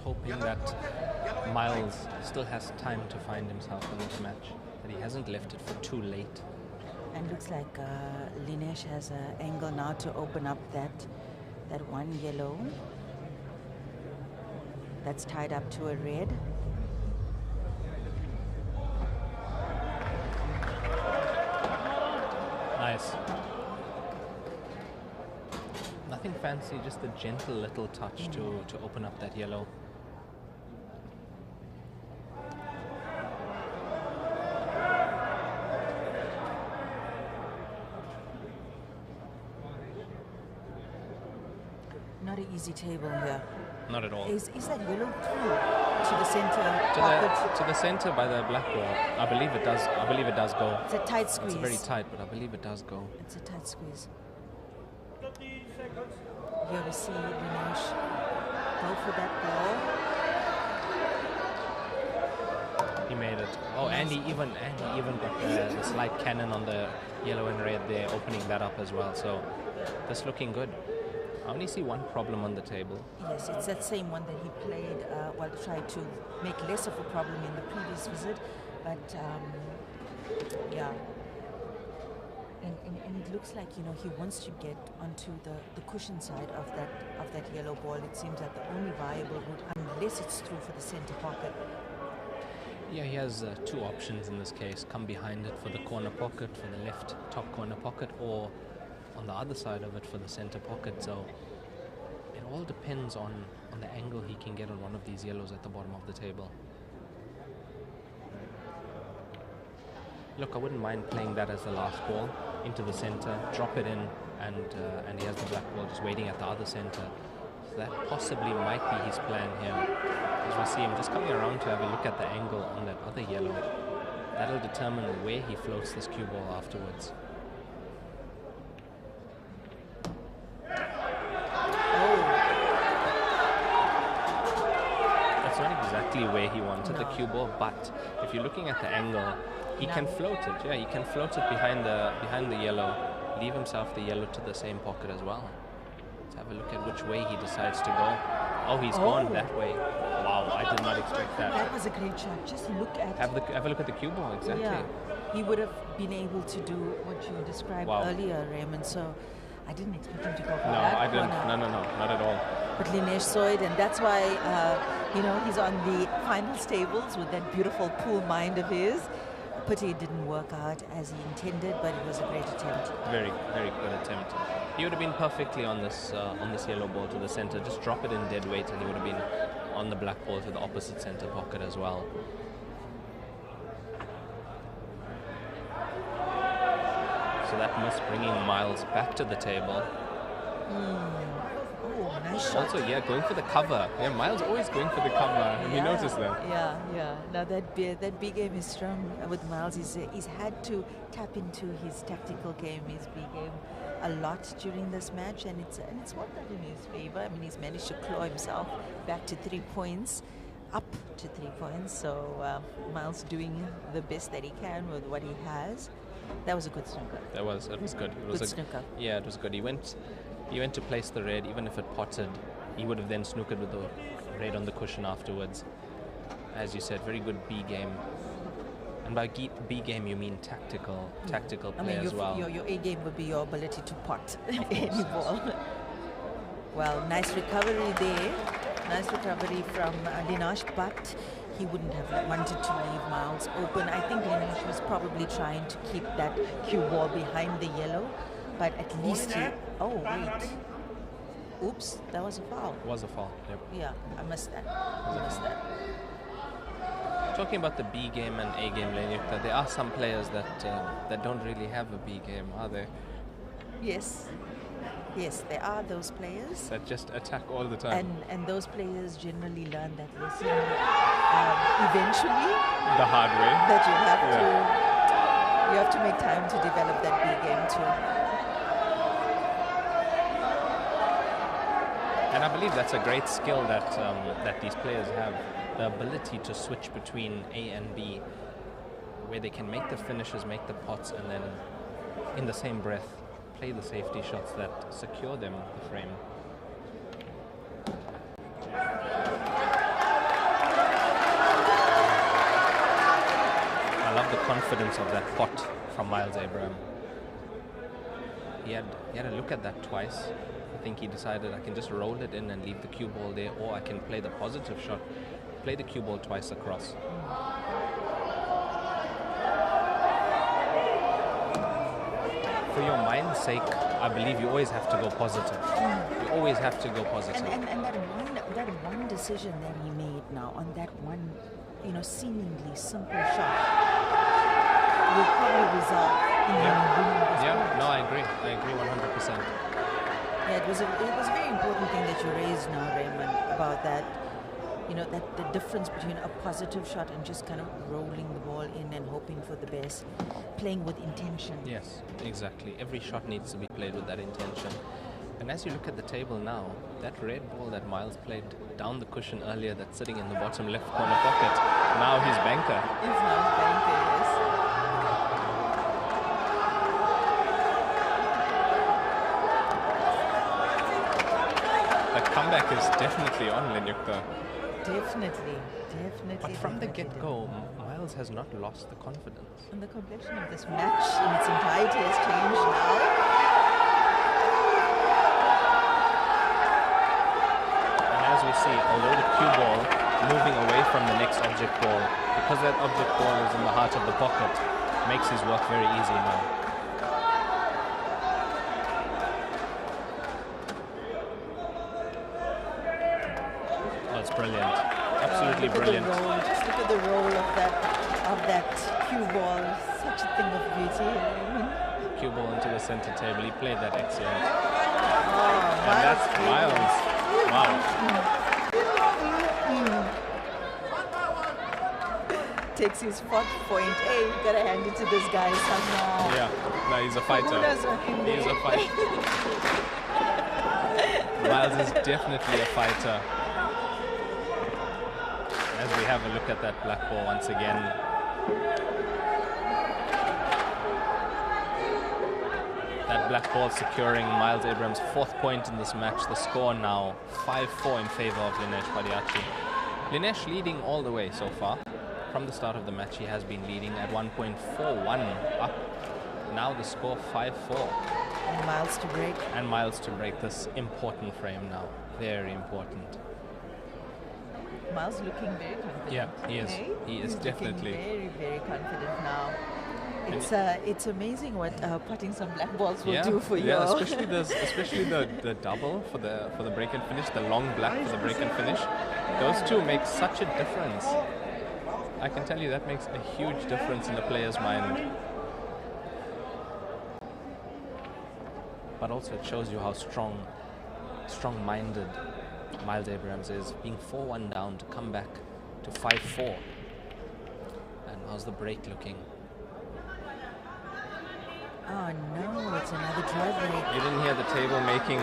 Hoping that Miles still has time to find himself in this match, that he hasn't left it for too late. And looks like Linesh has an angle now to open up that 1 yellow that's tied up to a red. Nice. Nothing fancy, just a gentle little touch to open up that yellow. Not an easy table here. Not at all. Is that yellow through to the center pocket? To the center by the black ball. I believe it does go. It's a tight squeeze. It's very tight, but I believe it does go. It's a tight squeeze. Here we see Linesh go for that ball. He made it. Oh, and he even got the slight cannon on the yellow and red there, opening that up as well. So that's looking good. I only see one problem on the table. Yes, it's that same one that he played, tried to make less of a problem in the previous visit. But, yeah. And it looks like, he wants to get onto the cushion side of that yellow ball. It seems that the only viable route, unless it's through for the center pocket. Yeah, he has 2 options in this case. Come behind it for the corner pocket, for the left top corner pocket, or on the other side of it for the center pocket. So it all depends on the angle he can get on one of these yellows at the bottom of the table. Look, I wouldn't mind playing that as the last ball into the center, drop it in, and he has the black ball just waiting at the other center. So that possibly might be his plan here. As we see him just coming around to have a look at the angle on that other yellow. That'll determine where he floats this cue ball afterwards. That's not exactly where he wanted the cue ball, but if you're looking at the angle, he can float it. Yeah, he can float it behind the yellow, leave himself the yellow to the same pocket as well. Let's have a look at which way he decides to go. Oh, he's gone that way. Wow, I did not expect that. That was a great shot. Just look at... Have a look at the cue ball, exactly. Yeah. he would have been able to do what you described Wow. earlier, Raymond. So I didn't expect him to go for No, that I didn't. corner. No, not at all. But Linesh saw it, and that's why, he's on the finals tables with that beautiful pool mind of his. Pity it didn't work out as he intended, but it was a great attempt. Very, very good attempt. He would have been perfectly on this yellow ball to the center. Just drop it in dead weight, and he would have been on the black ball to the opposite center pocket as well. So that miss bringing Miles back to the table. Oh, nice shot. Also, going for the cover. Yeah, Miles always going for the cover. Have you noticed that? Yeah. Now that B game is strong with Miles. He's had to tap into his tactical game, his B game, a lot during this match, and it's worked out in his favor. I mean, he's managed to claw himself back to 3 points, up to 3 points. So Miles doing the best that he can with what he has. That was a good snooker. It was good. It was Good snooker. Yeah, it was good. He went to place the red. Even if it potted, he would have then snookered with the red on the cushion afterwards. As you said, very good B game. And by B game, you mean tactical play as well. Your A game would be your ability to pot Of any course. ball. Well, nice recovery there. Nice recovery from Dinesh, but he wouldn't have wanted to leave Miles open. I think Dinesh was probably trying to keep that cue ball behind the yellow, but at least he... Oh, wait. Oops, that was a foul. It was a foul. Yep. Yeah, I missed that. Talking about the B game and A game, Lenyukta, there are some players that don't really have a B game, are there? Yes, there are those players. That just attack all the time. And those players generally learn that lesson eventually, The hard way. that you have to make time to develop that big game too. And I believe that's a great skill that these players have, the ability to switch between A and B, where they can make the finishes, make the pots, and then in the same breath play the safety shots that secure them the frame. I love the confidence of that pot from Miles Abraham. He had a look at that twice. I think he decided I can just roll it in and leave the cue ball there, or I can play the positive shot, play the cue ball twice across. For your mind's sake, I believe you always have to go positive. You always have to go positive. And that one decision that he made now on that one, seemingly simple shot will probably result in him winning this match. No, I agree 100%. Yeah, it was a very important thing that you raised now, Raymond, about that. That the difference between a positive shot and just kind of rolling the ball in and hoping for the best, playing with intention. Yes, exactly. Every shot needs to be played with that intention. And as you look at the table now, that red ball that Miles played down the cushion earlier, that's sitting in the bottom left corner pocket, now he's banker. It's now his banker, yes. The comeback is definitely on, Lenyukta. Definitely. But from the definitely. get-go, Miles has not lost the confidence. And the complexion of this match in its entirety has changed now. And as we see, although the cue ball moving away from the next object ball, because that object ball is in the heart of the pocket, makes his work very easy now. That's brilliant. Absolutely brilliant. Just look at the roll of that cue ball. Such a thing of beauty. Cue ball into the center table. He played that excellent. Oh, And that's Miles. Wow. Takes his 4th point. Hey, you gotta hand it to this guy somehow. Yeah. No, he's a fighter. Who does what he He's a fighter. Miles is definitely a fighter. As we have a look at that black ball once again. That black ball securing Miles Abraham's 4th point in this match. The score now 5-4 in favor of Linesh Padiachi. Linesh leading all the way so far. from the start of the match, he has been leading at 1.41 up. Now the score 5-4. And Miles to break. And Miles to break this important frame now. Very important. Miles looking very confident. Yeah, he is. Eh? He is He's definitely. looking very, very confident now. It's amazing what putting some black balls will do for you. Yeah, especially the double for the break and finish, the long black for the break and finish. Those two make such a difference. I can tell you that makes a huge difference in the player's mind. But also it shows you how strong-minded Miles Abrahams is, being 4-1 down to come back to 5-4. And how's the break looking? Oh no, it's another drive break. You didn't hear the table making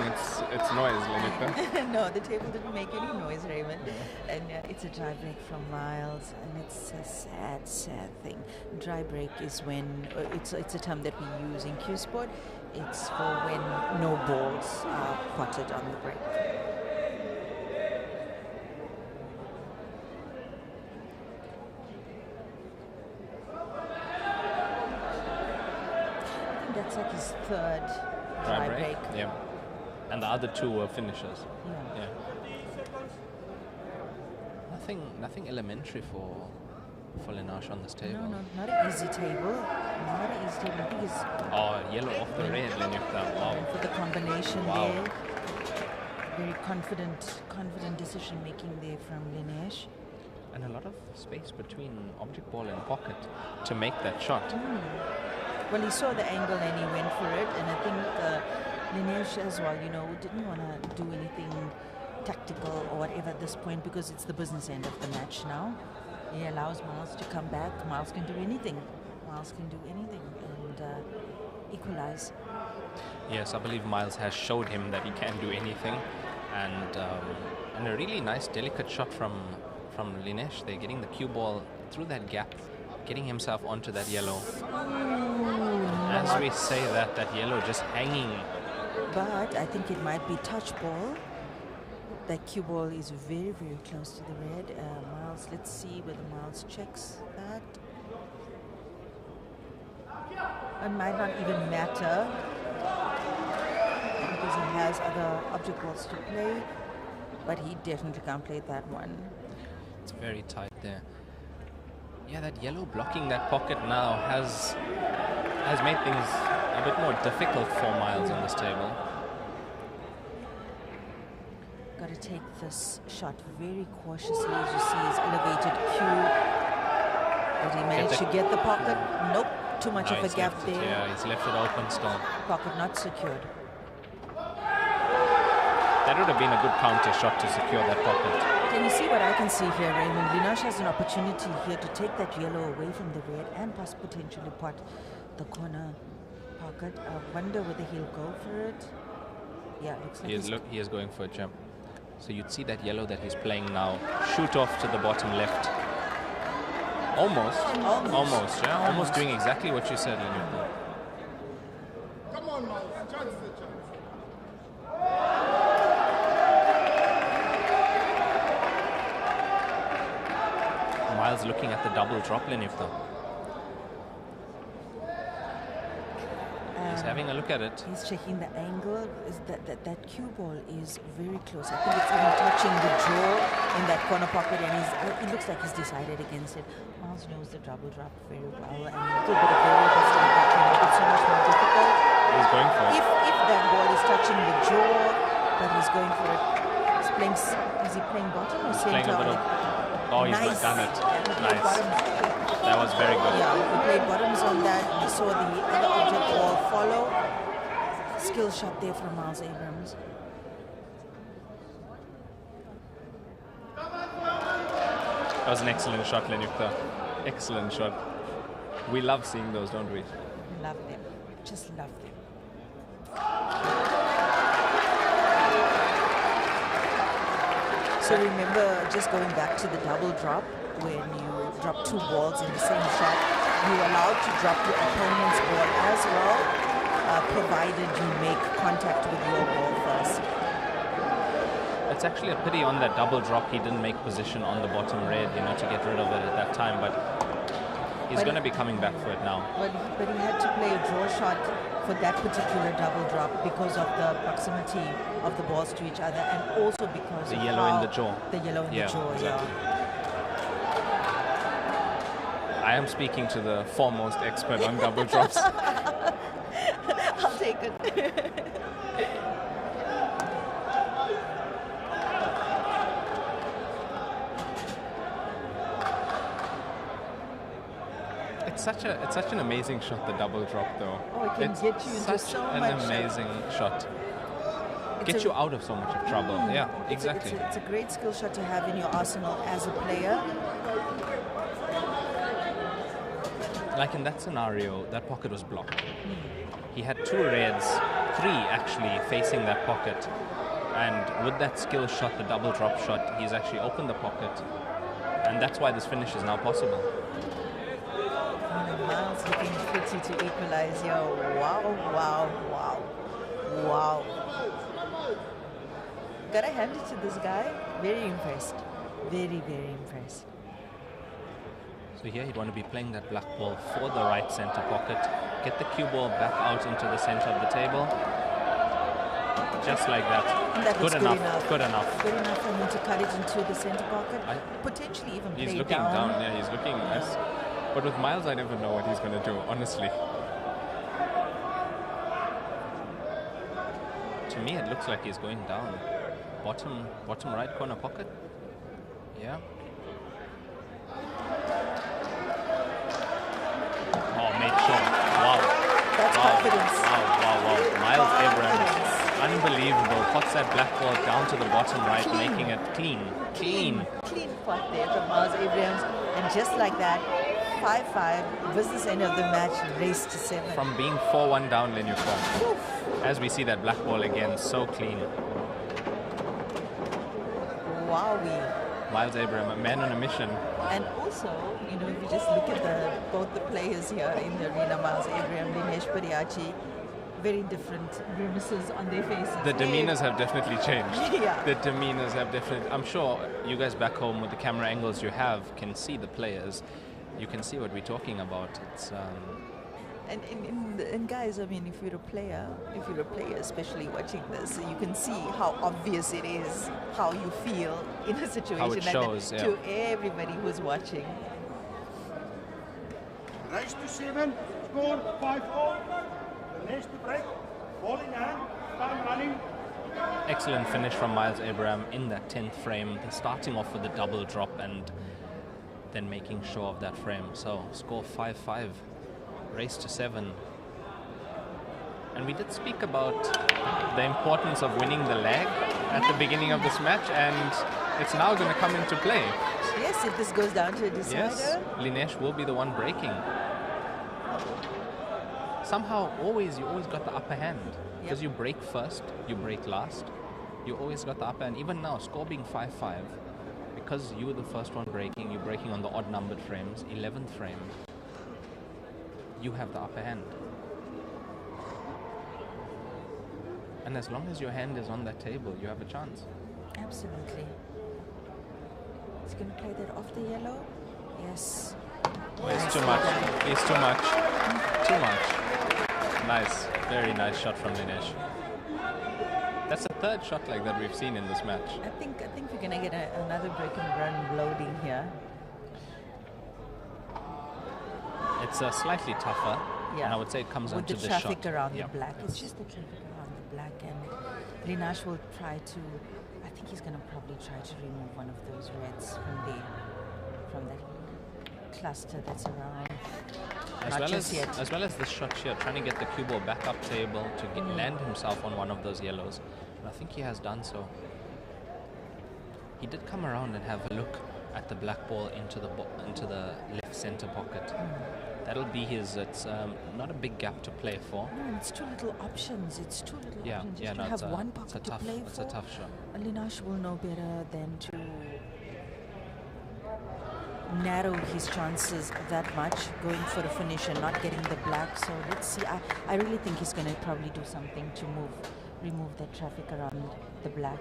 its noise, Lenita? No, the table didn't make any noise, Raymond. Yeah. And it's a dry break from Miles, and it's a sad, sad thing. Dry break is when it's a term that we use in Q Sport. It's for when no balls are potted on the break. That's like his third dry break. Yeah. And the other two were finishers. Yeah. Nothing elementary for Lenache on this table. No, not an easy table. Not an easy table. I think it's yellow off the red, Lenita. Wow. For the combination Wow. there. Very confident decision making there from Lenache. And a lot of space between object ball and pocket to make that shot. Well, he saw the angle and he went for it, and I think Lenache as well, didn't want to do anything tactical or whatever at this point because it's the business end of the match now. He allows Miles to come back. Miles can do anything. And equalize. Yes, I believe Miles has showed him that he can do anything, and a really nice, delicate shot from Lenache. They're getting the cue ball through that gap, getting himself onto that yellow. As we say that yellow just hanging. But I think it might be touch ball. That cue ball is very, very close to the red. Miles, let's see whether Miles checks that. It might not even matter because he has other object balls to play, but he definitely can't play that one. It's very tight there. Yeah, that yellow blocking that pocket now has made things a bit more difficult for Miles on this table. Got to take this shot very cautiously. As you see, his elevated cue. Did he manage to get the pocket? Nope. Too much of a gap there. Yeah, he's left it open still. Pocket not secured. That would have been a good counter shot to secure that pocket. Can you see what I can see here, Raymond? Lenache has an opportunity here to take that yellow away from the red and potentially pot the corner pocket. I wonder whether he'll go for it. Yeah, looks like he is going for a jump. So you'd see that yellow that he's playing now shoot off to the bottom left. Almost, yeah. Almost doing exactly what you said, Lenita. Come on, Miles. Chance. Miles looking at the double drop, Lenita. He's having a look at it. He's checking the angle. Is that cue ball is very close. I think it's even touching the draw in that corner pocket, and it looks like he's decided against it. Miles knows the double drop very well, and a little bit of variables like that can make it so much more difficult. He's going for it. If that ball is touching the draw, but he's going for it. Is he playing bottom or center? Playing a bit of. Oh, he's nice. done it. Nice. That was very good. Yeah, he played bottoms on that. We saw the other object ball follow. Skill shot there from Miles Abrahams. That was an excellent shot, Lenita. Excellent shot. We love seeing those, don't we? Love them. Just love them. So remember, just going back to the double drop, when you drop two balls in the same shot, you're allowed to drop your opponent's ball as well, provided you make contact with your ball first. It's actually a pity on that double drop he didn't make position on the bottom red, to get rid of it at that time. But he's going to be coming back for it now. But he had to play a draw shot for that particular double drop because of the proximity of the balls to each other, and also because The of yellow in the jaw. The yellow in the jaw, exactly. I am speaking to the foremost expert on double drops. I'll take it. It's such an amazing shot, the double drop, though. Oh, it can it's get you into such so an much. amazing shot. It's Get you out of so much of trouble. Yeah, It's exactly. a great skill shot to have in your arsenal as a player. Like in that scenario, that pocket was blocked. He had 2 reds, 3 actually, facing that pocket. And with that skill shot, the double drop shot, he's actually opened the pocket. And that's why this finish is now possible. Miles looking pretty to equalize here. Wow. Gotta hand it to this guy. Very impressed. Very, very impressed. So here he'd want to be playing that black ball for the right center pocket. Get the cue ball back out into the center of the table. Just like that. And that was Good enough. Good enough for him to cut it into the center pocket. Potentially even He's play looking down. down. Yeah, he's looking nice. But with Miles, I never know what he's going to do, honestly. To me, it looks like he's going down. Bottom right corner pocket. Yeah. Oh, made sure. Wow. That's confidence. Wow. Miles Abraham. Confidence. Unbelievable. Pots that black ball down to the bottom right, Clean. making it clean. Clean pot there from Miles Abrams. And just like that, 5-5, business end of the match, race to 7. From being 4-1 down, then you fall. Oof. As we see that black ball again, so clean. Wowee. Miles Abraham, a man on a mission. And also, if you just look at both the players here in the arena, Miles Abraham, Dinesh Pachi, very different grimaces on their faces. The demeanors have definitely changed. Yeah. The demeanors have definitely... I'm sure you guys back home with the camera angles you have can see the players. You can see what we're talking about. It's... And guys, I mean, if you're a player, especially watching this, you can see how obvious it is, how you feel in a situation How it like shows, that yeah. to everybody who's watching. Race to 7, score 5-4. The next to break, ball in hand, time running. excellent finish from Miles Abraham in that 10th frame, starting off with a double drop and then making sure of that frame. So score 5-5, race to 7. And we did speak about the importance of winning the leg at the beginning of this match, and it's now going to come into play. Yes, if this goes down to a decider. Yes, Linesh will be the one breaking. Somehow, you always got the upper hand. Because you break first, you break last. You always got the upper hand. Even now, score being 5-5, because you were the first one breaking, you're breaking on the odd numbered frames, 11th frame, you have the upper hand. And as long as your hand is on that table, you have a chance. Absolutely. He's going to play that off the yellow. Yes. Oh, it's too much. It's too much. Too much. Nice. Very nice shot from Linesh. That's the third shot like that we've seen in this match. I think we're going to get another break and run loading here. It's slightly tougher. Yeah. And I would say it comes with onto the the traffic shot. around Yeah. the black. It's just the traffic around the black, and Linesh will try to. I think he's going to probably try to remove one of those reds from that cluster that's around. As well as this shot here, trying to get the cue ball back up table to land himself on one of those yellows. And I think he has done so. He did come around and have a look at the black ball into the left center pocket. That'll be his. It's not a big gap to play for. No, it's too little options. It's too little options. Yeah, Just no, to it's have a, one it's a pocket tough, to play it's for. a tough shot. Linesh will know better than to narrow his chances that much, going for a finish and not getting the black. So let's see. I really think he's going to probably do something to move remove that traffic around the black.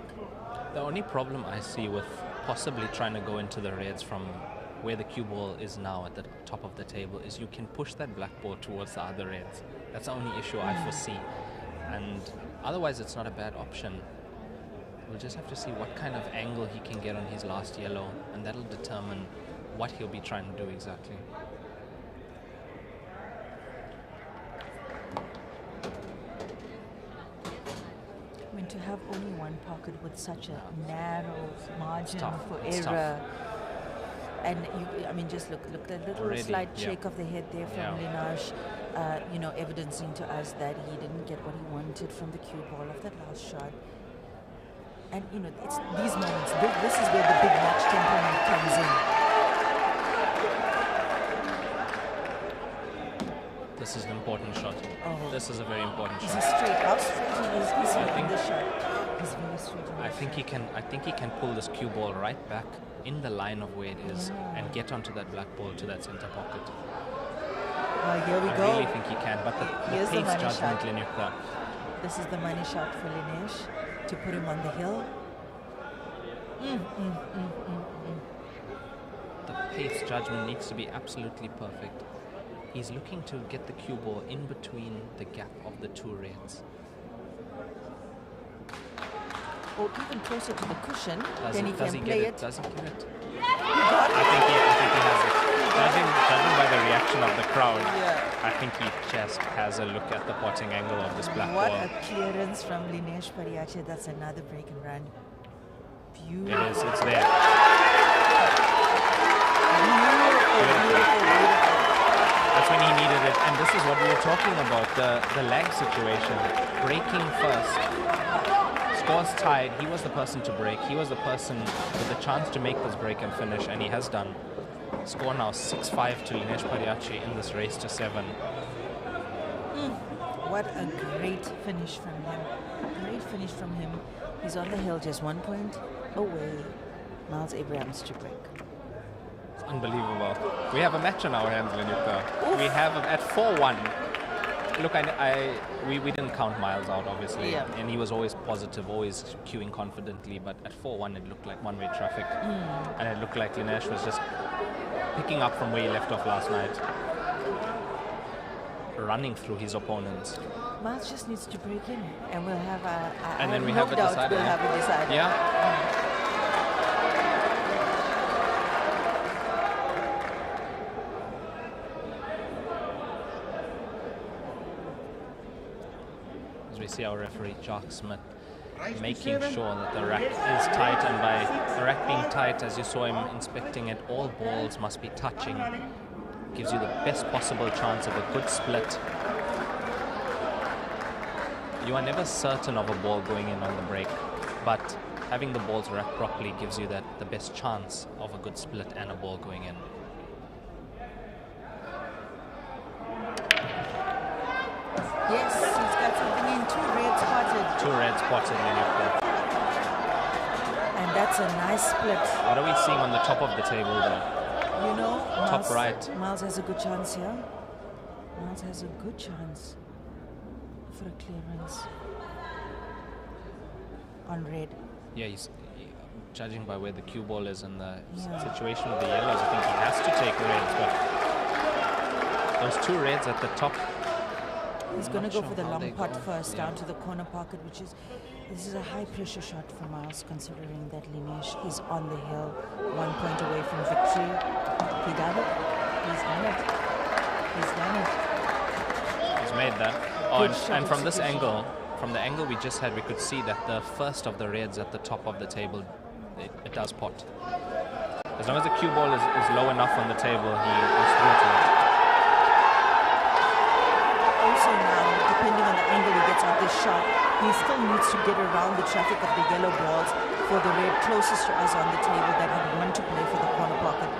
The only problem I see with possibly trying to go into the reds from where the cue ball is now at the top of the table is you can push that black ball towards the other reds. That's the only issue I foresee. And otherwise it's not a bad option. We'll just have to see what kind of angle he can get on his last yellow, and that'll determine what he'll be trying to do exactly. I mean, to have only one pocket with such a narrow margin for It's error. And I mean, just look the little Already, slight yeah. shake of the head there from Linash, evidencing to us that he didn't get what he wanted from the cue ball of that last shot. And it's these moments. This is where the big match temperament comes in. This is an important shot. Oh. This is a very important Is shot. he straight? How straight is he in think- this shot? He's very straight. In I this think shot. he can pull this cue ball right back in the line of where it is and get onto that black ball to that center pocket. Here we I go. really think he can, but the Here's the pace money judgment, shot. Lenyukta, This is the money shot for Linesh to put him on the hill. the pace judgment needs to be absolutely perfect. He's looking to get the cue ball in between the gap of the two reds. Or even closer to the cushion, Does then he, he does can he play get it. it? Does he get it? He got I think he has it. Judging by the reaction of the crowd, Yeah. I think he just has a look at the potting angle of this black What ball. a clearance from Linesh Pariache. That's another break and run. Beautiful. It is, it's there. Beautiful. That's when he needed it. And this is what we were talking about, the lag situation. Breaking first. Scores tied. He was the person to break. He was the person with the chance to make this break and finish, and he has done. Score now 6-5 to Linesh Pariache in this race to 7. What a great finish from him. Great finish from him. He's on the hill, just 1 point away. Miles Abrahams to break. It's unbelievable. We have a match on our hands, Lenyukta. Oof. We have at 4-1. Look, we didn't count Miles out, obviously, Yeah. and he was always positive, always queuing confidently. But at 4-1, it looked like one-way traffic, and it looked like Linesh was just picking up from where he left off last night, running through his opponents. Miles just needs to break in, and we'll have And then we no have a doubt decider, we'll yeah. have a decider. Yeah. As we see our referee, Jock Smith, making sure that the rack is tight, and by the rack being tight, as you saw him inspecting it, all balls must be touching. Gives you the best possible chance of a good split. You are never certain of a ball going in on the break, but having the balls racked properly gives you the best chance of a good split and a ball going in. Yes, he's got something in. 2 red spotted, Two reds spotted in your play. and that's a nice split. What are we seeing on the top of the table there? Miles, Top right. Miles has a good chance here. Miles has a good chance for a clearance on red. Yeah, judging by where the cue ball is and the Yeah. situation of the yellows, I think he has to take reds, but those 2 reds at the top. He's I'm going to not go sure for the how long they putt go. first, Yeah. down to the corner pocket, this is a high pressure shot for Miles, considering that Linesh is on the hill, 1 point away from victory. He done it. He's done it. He's done it. He's made that. Oh, Good shot and from this execution. angle, from the angle we just had, we could see that the first of the reds at the top of the table, it does pot. As long as the cue ball is low enough on the table, he is through to it. Also now, depending on the angle he gets out this shot, he still needs to get around the traffic of the yellow balls for the red closest to us on the table that would want to play for the corner pocket.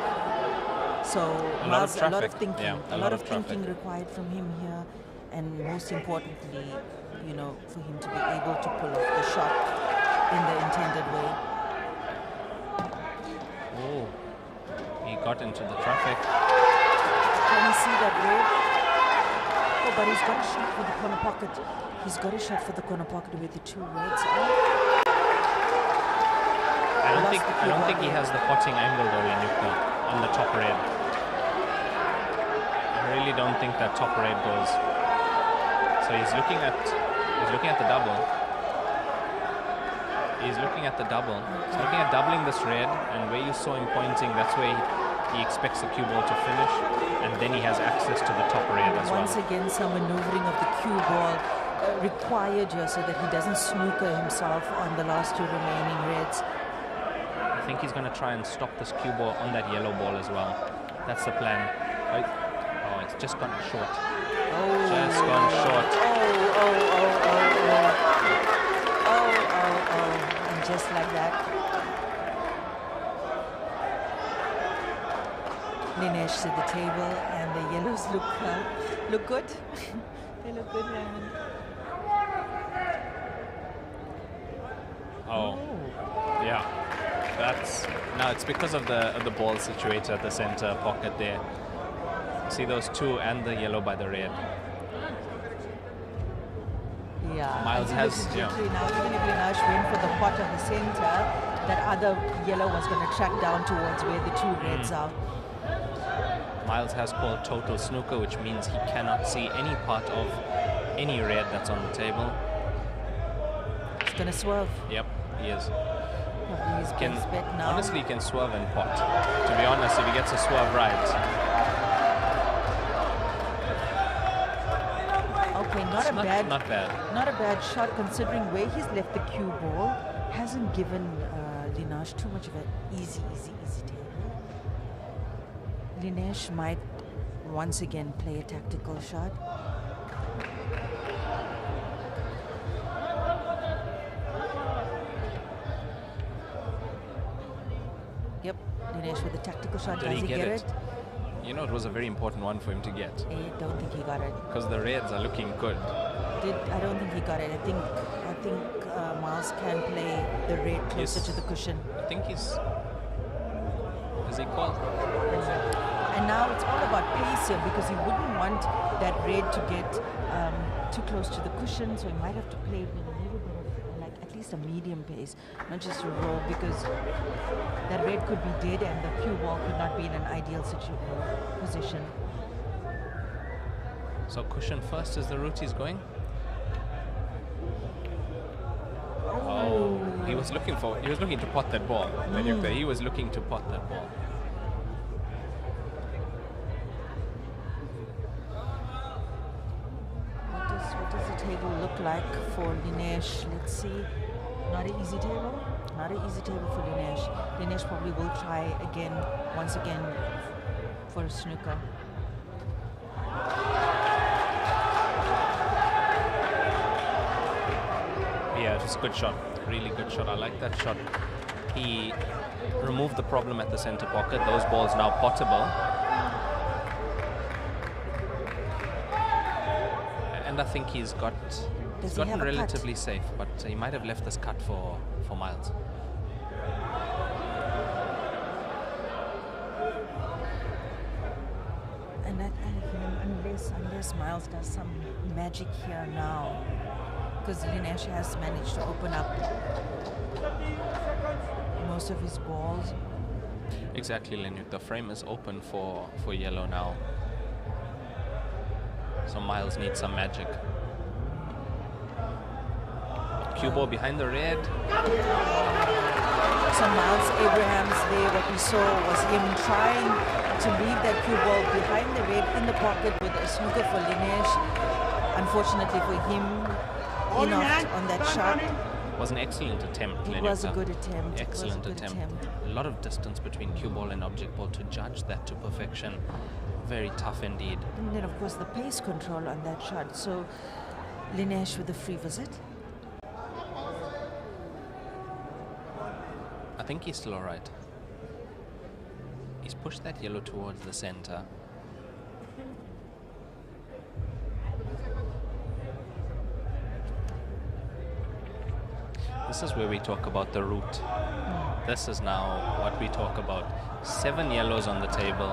So A lot of Miles, a lot of traffic. thinking, Yeah, a lot of traffic. thinking required from him here, and most importantly, for him to be able to pull off the shot in the intended way. Oh, he got into the traffic. Can you see that red? Oh, but he's got a shot for the corner pocket. He's got a shot for the corner pocket with the 2 reds. I don't think he has the potting angle though, Lenyukta, on the top red. I really don't think that top red goes. So he's looking at the double. He's looking at the double. He's looking at doubling this red, and where you saw him pointing, that's where he expects the cue ball to finish, and then he has access to the top red as well. Once again, some maneuvering of the cue ball required here so that he doesn't snooker himself on the last 2 remaining reds. I think he's going to try and stop this cue ball on that yellow ball as well. That's the plan. Oh, it's just gone short. Just gone short. And just like that, Dinesh to the table, and the yellows look good. They look good, Raymond. Yeah. Now it's because of the ball situated at the center pocket there. See those 2 and the yellow by the red. Yeah. Miles has, now, even if Linash went for the pot of the center, that other yellow was going to track down towards where the 2 reds are. Miles has called total snooker, which means he cannot see any part of any red that's on the table. He's going to swerve. Yep, he is. Probably his best bet now. Honestly, he can swerve and pot. To be honest, if he gets a swerve right. Okay, not a bad shot considering where he's left the cue ball. Hasn't given Linash too much of an easy table. Linesh might once again play a tactical shot. Yep, Linesh with a tactical shot. Did Does he get it? it? You know, it was a very important one for him to get. I don't think he got it. Because the reds are looking good. I don't think he got it. I think Miles can play the red closer to the cushion. I think he's... Is he called? And now it's all about pace here, because he wouldn't want that red to get too close to the cushion, so he might have to play it with a little bit of, like, at least a medium pace, not just a roll, because that red could be dead and the cue ball could not be in an ideal position. So cushion first is the route he's going. Oh, he was looking to pot that ball. He was looking to pot that ball. What does the table look like for Dinesh? Let's see. Not an easy table. Not an easy table for Dinesh. Dinesh probably will try once again for a snooker. Yeah, it's a good shot. Really good shot. I like that shot. He removed the problem at the center pocket. Those balls now pottable. And I think he's gotten relatively safe, but he might have left this cut for Miles. And unless Miles does some magic here now, because Dinesh has managed to open up most of his balls. Exactly, Lenuk. The frame is open for yellow now. So Miles needs some magic. Cue ball behind the red. So Miles Abrahams there, what we saw was him trying to leave that cue ball behind the red in the pocket with a snooker for Linesh. Unfortunately for him, he knocked on that shot. It was an excellent attempt, It was a good attempt. Excellent attempt. A lot of distance between cue ball and object ball to judge that to perfection. Very tough indeed. And then, of course, the pace control on that shot. So Linesh with a free visit. I think he's still all right. He's pushed that yellow towards the center. This is where we talk about the route. This is now what we talk about. 7 yellows on the table.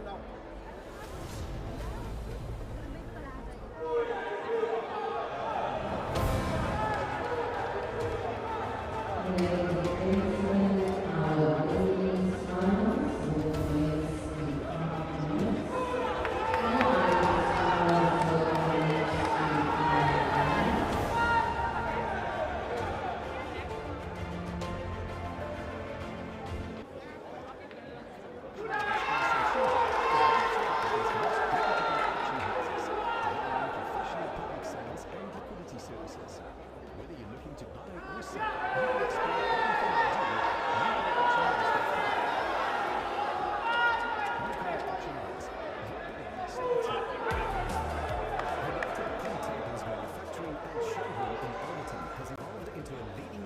Come now.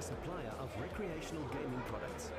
Supplier of recreational gaming products.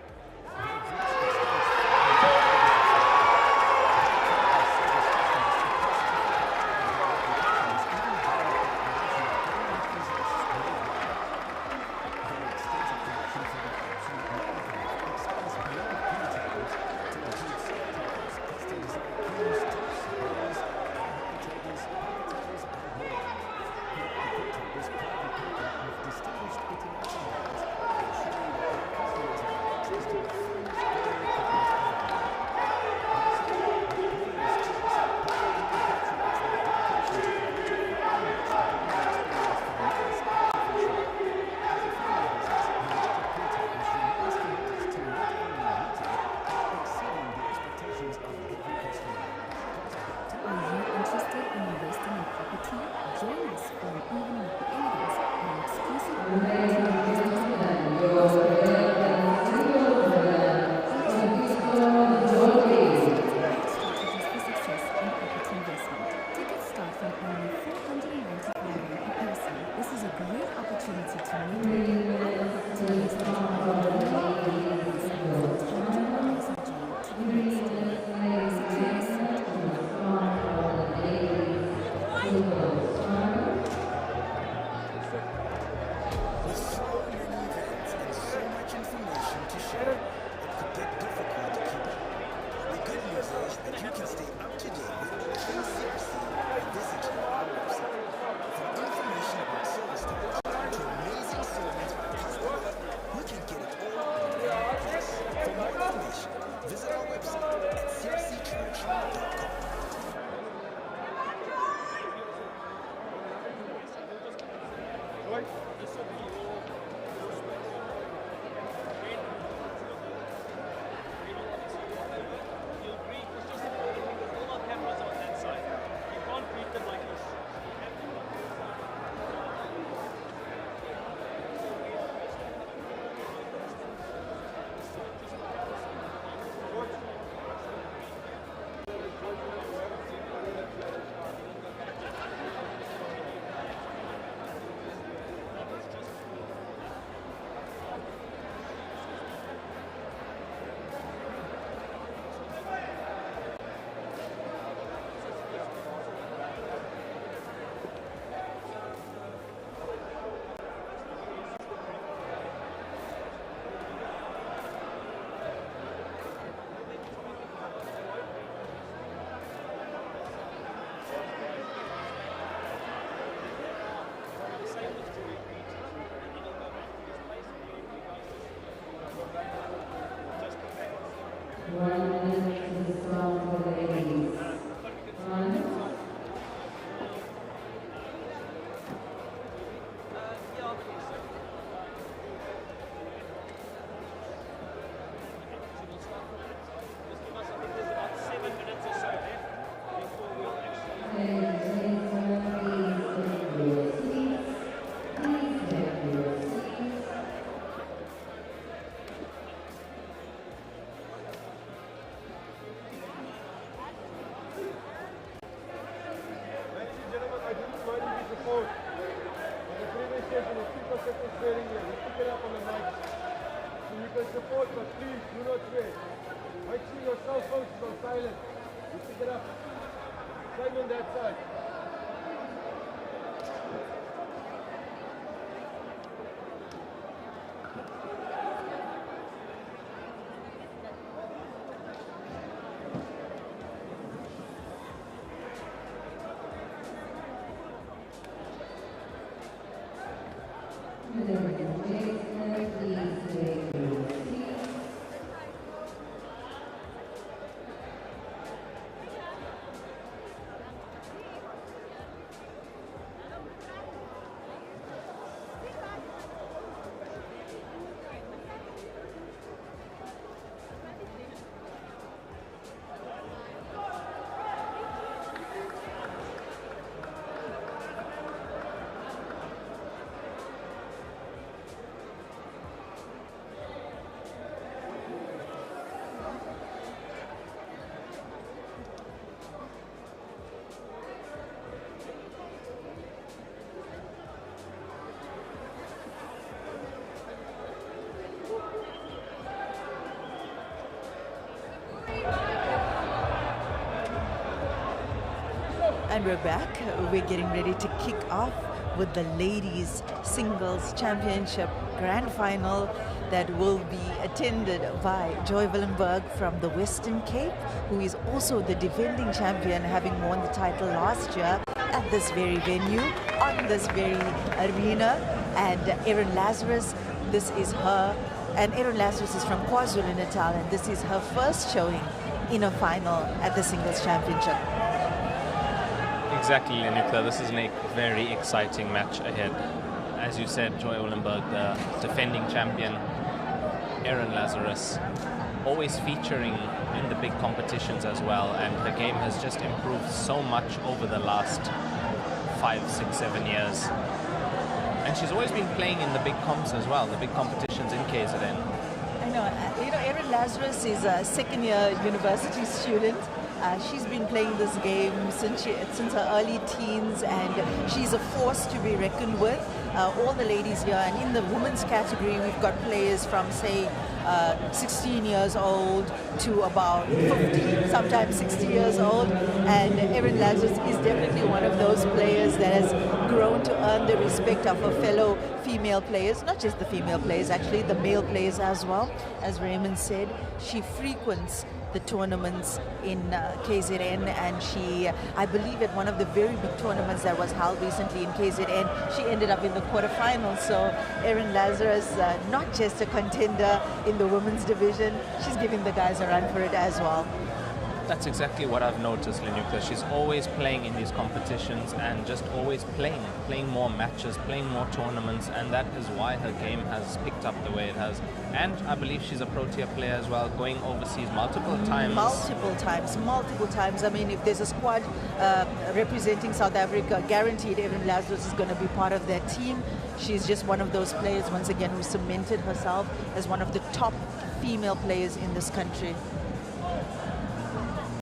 Support, but please do not swear. Make sure your cell phones is on silent. You pick it up. Same on that side. And we're back. We're getting ready to kick off with the ladies singles championship grand final that will be attended by Joy Willenberg from the Western Cape, who is also the defending champion, having won the title last year at this very venue, on this very arena. And Erin Lazarus, this is her, and Erin Lazarus is from KwaZulu-Natal, and this is her first showing in a final at the singles championship. Exactly, Lenuka. This is a very exciting match ahead. As you said, Joy Willenberg, the defending champion, Erin Lazarus, always featuring in the big competitions as well, and her game has just improved so much over the last 5, 6, 7 years. And she's always been playing in the big comps as well, the big competitions in KZN. I know. Erin Lazarus is a second-year university student. She's been playing this game since her early teens, and she's a force to be reckoned with. All the ladies here, and in the women's category, we've got players from, say, 16 years old to about 50, sometimes 60 years old. And Erin Lazarus is definitely one of those players that has grown to earn the respect of her fellow female players, not just the female players, actually, the male players as well. As Raymond said, she frequents the tournaments in KZN, and she, I believe at one of the very big tournaments that was held recently in KZN, she ended up in the quarterfinals. So Erin Lazarus, not just a contender in the women's division, she's giving the guys a run for it as well. That's exactly what I've noticed, Lenuka. She's always playing in these competitions and just always playing more matches, playing more tournaments, and that is why her game has picked up the way it has. And I believe she's a Protea player as well, going overseas multiple times. Multiple times. I mean, if there's a squad representing South Africa, guaranteed Erin Lazarus is going to be part of their team. She's just one of those players, once again, who cemented herself as one of the top female players in this country.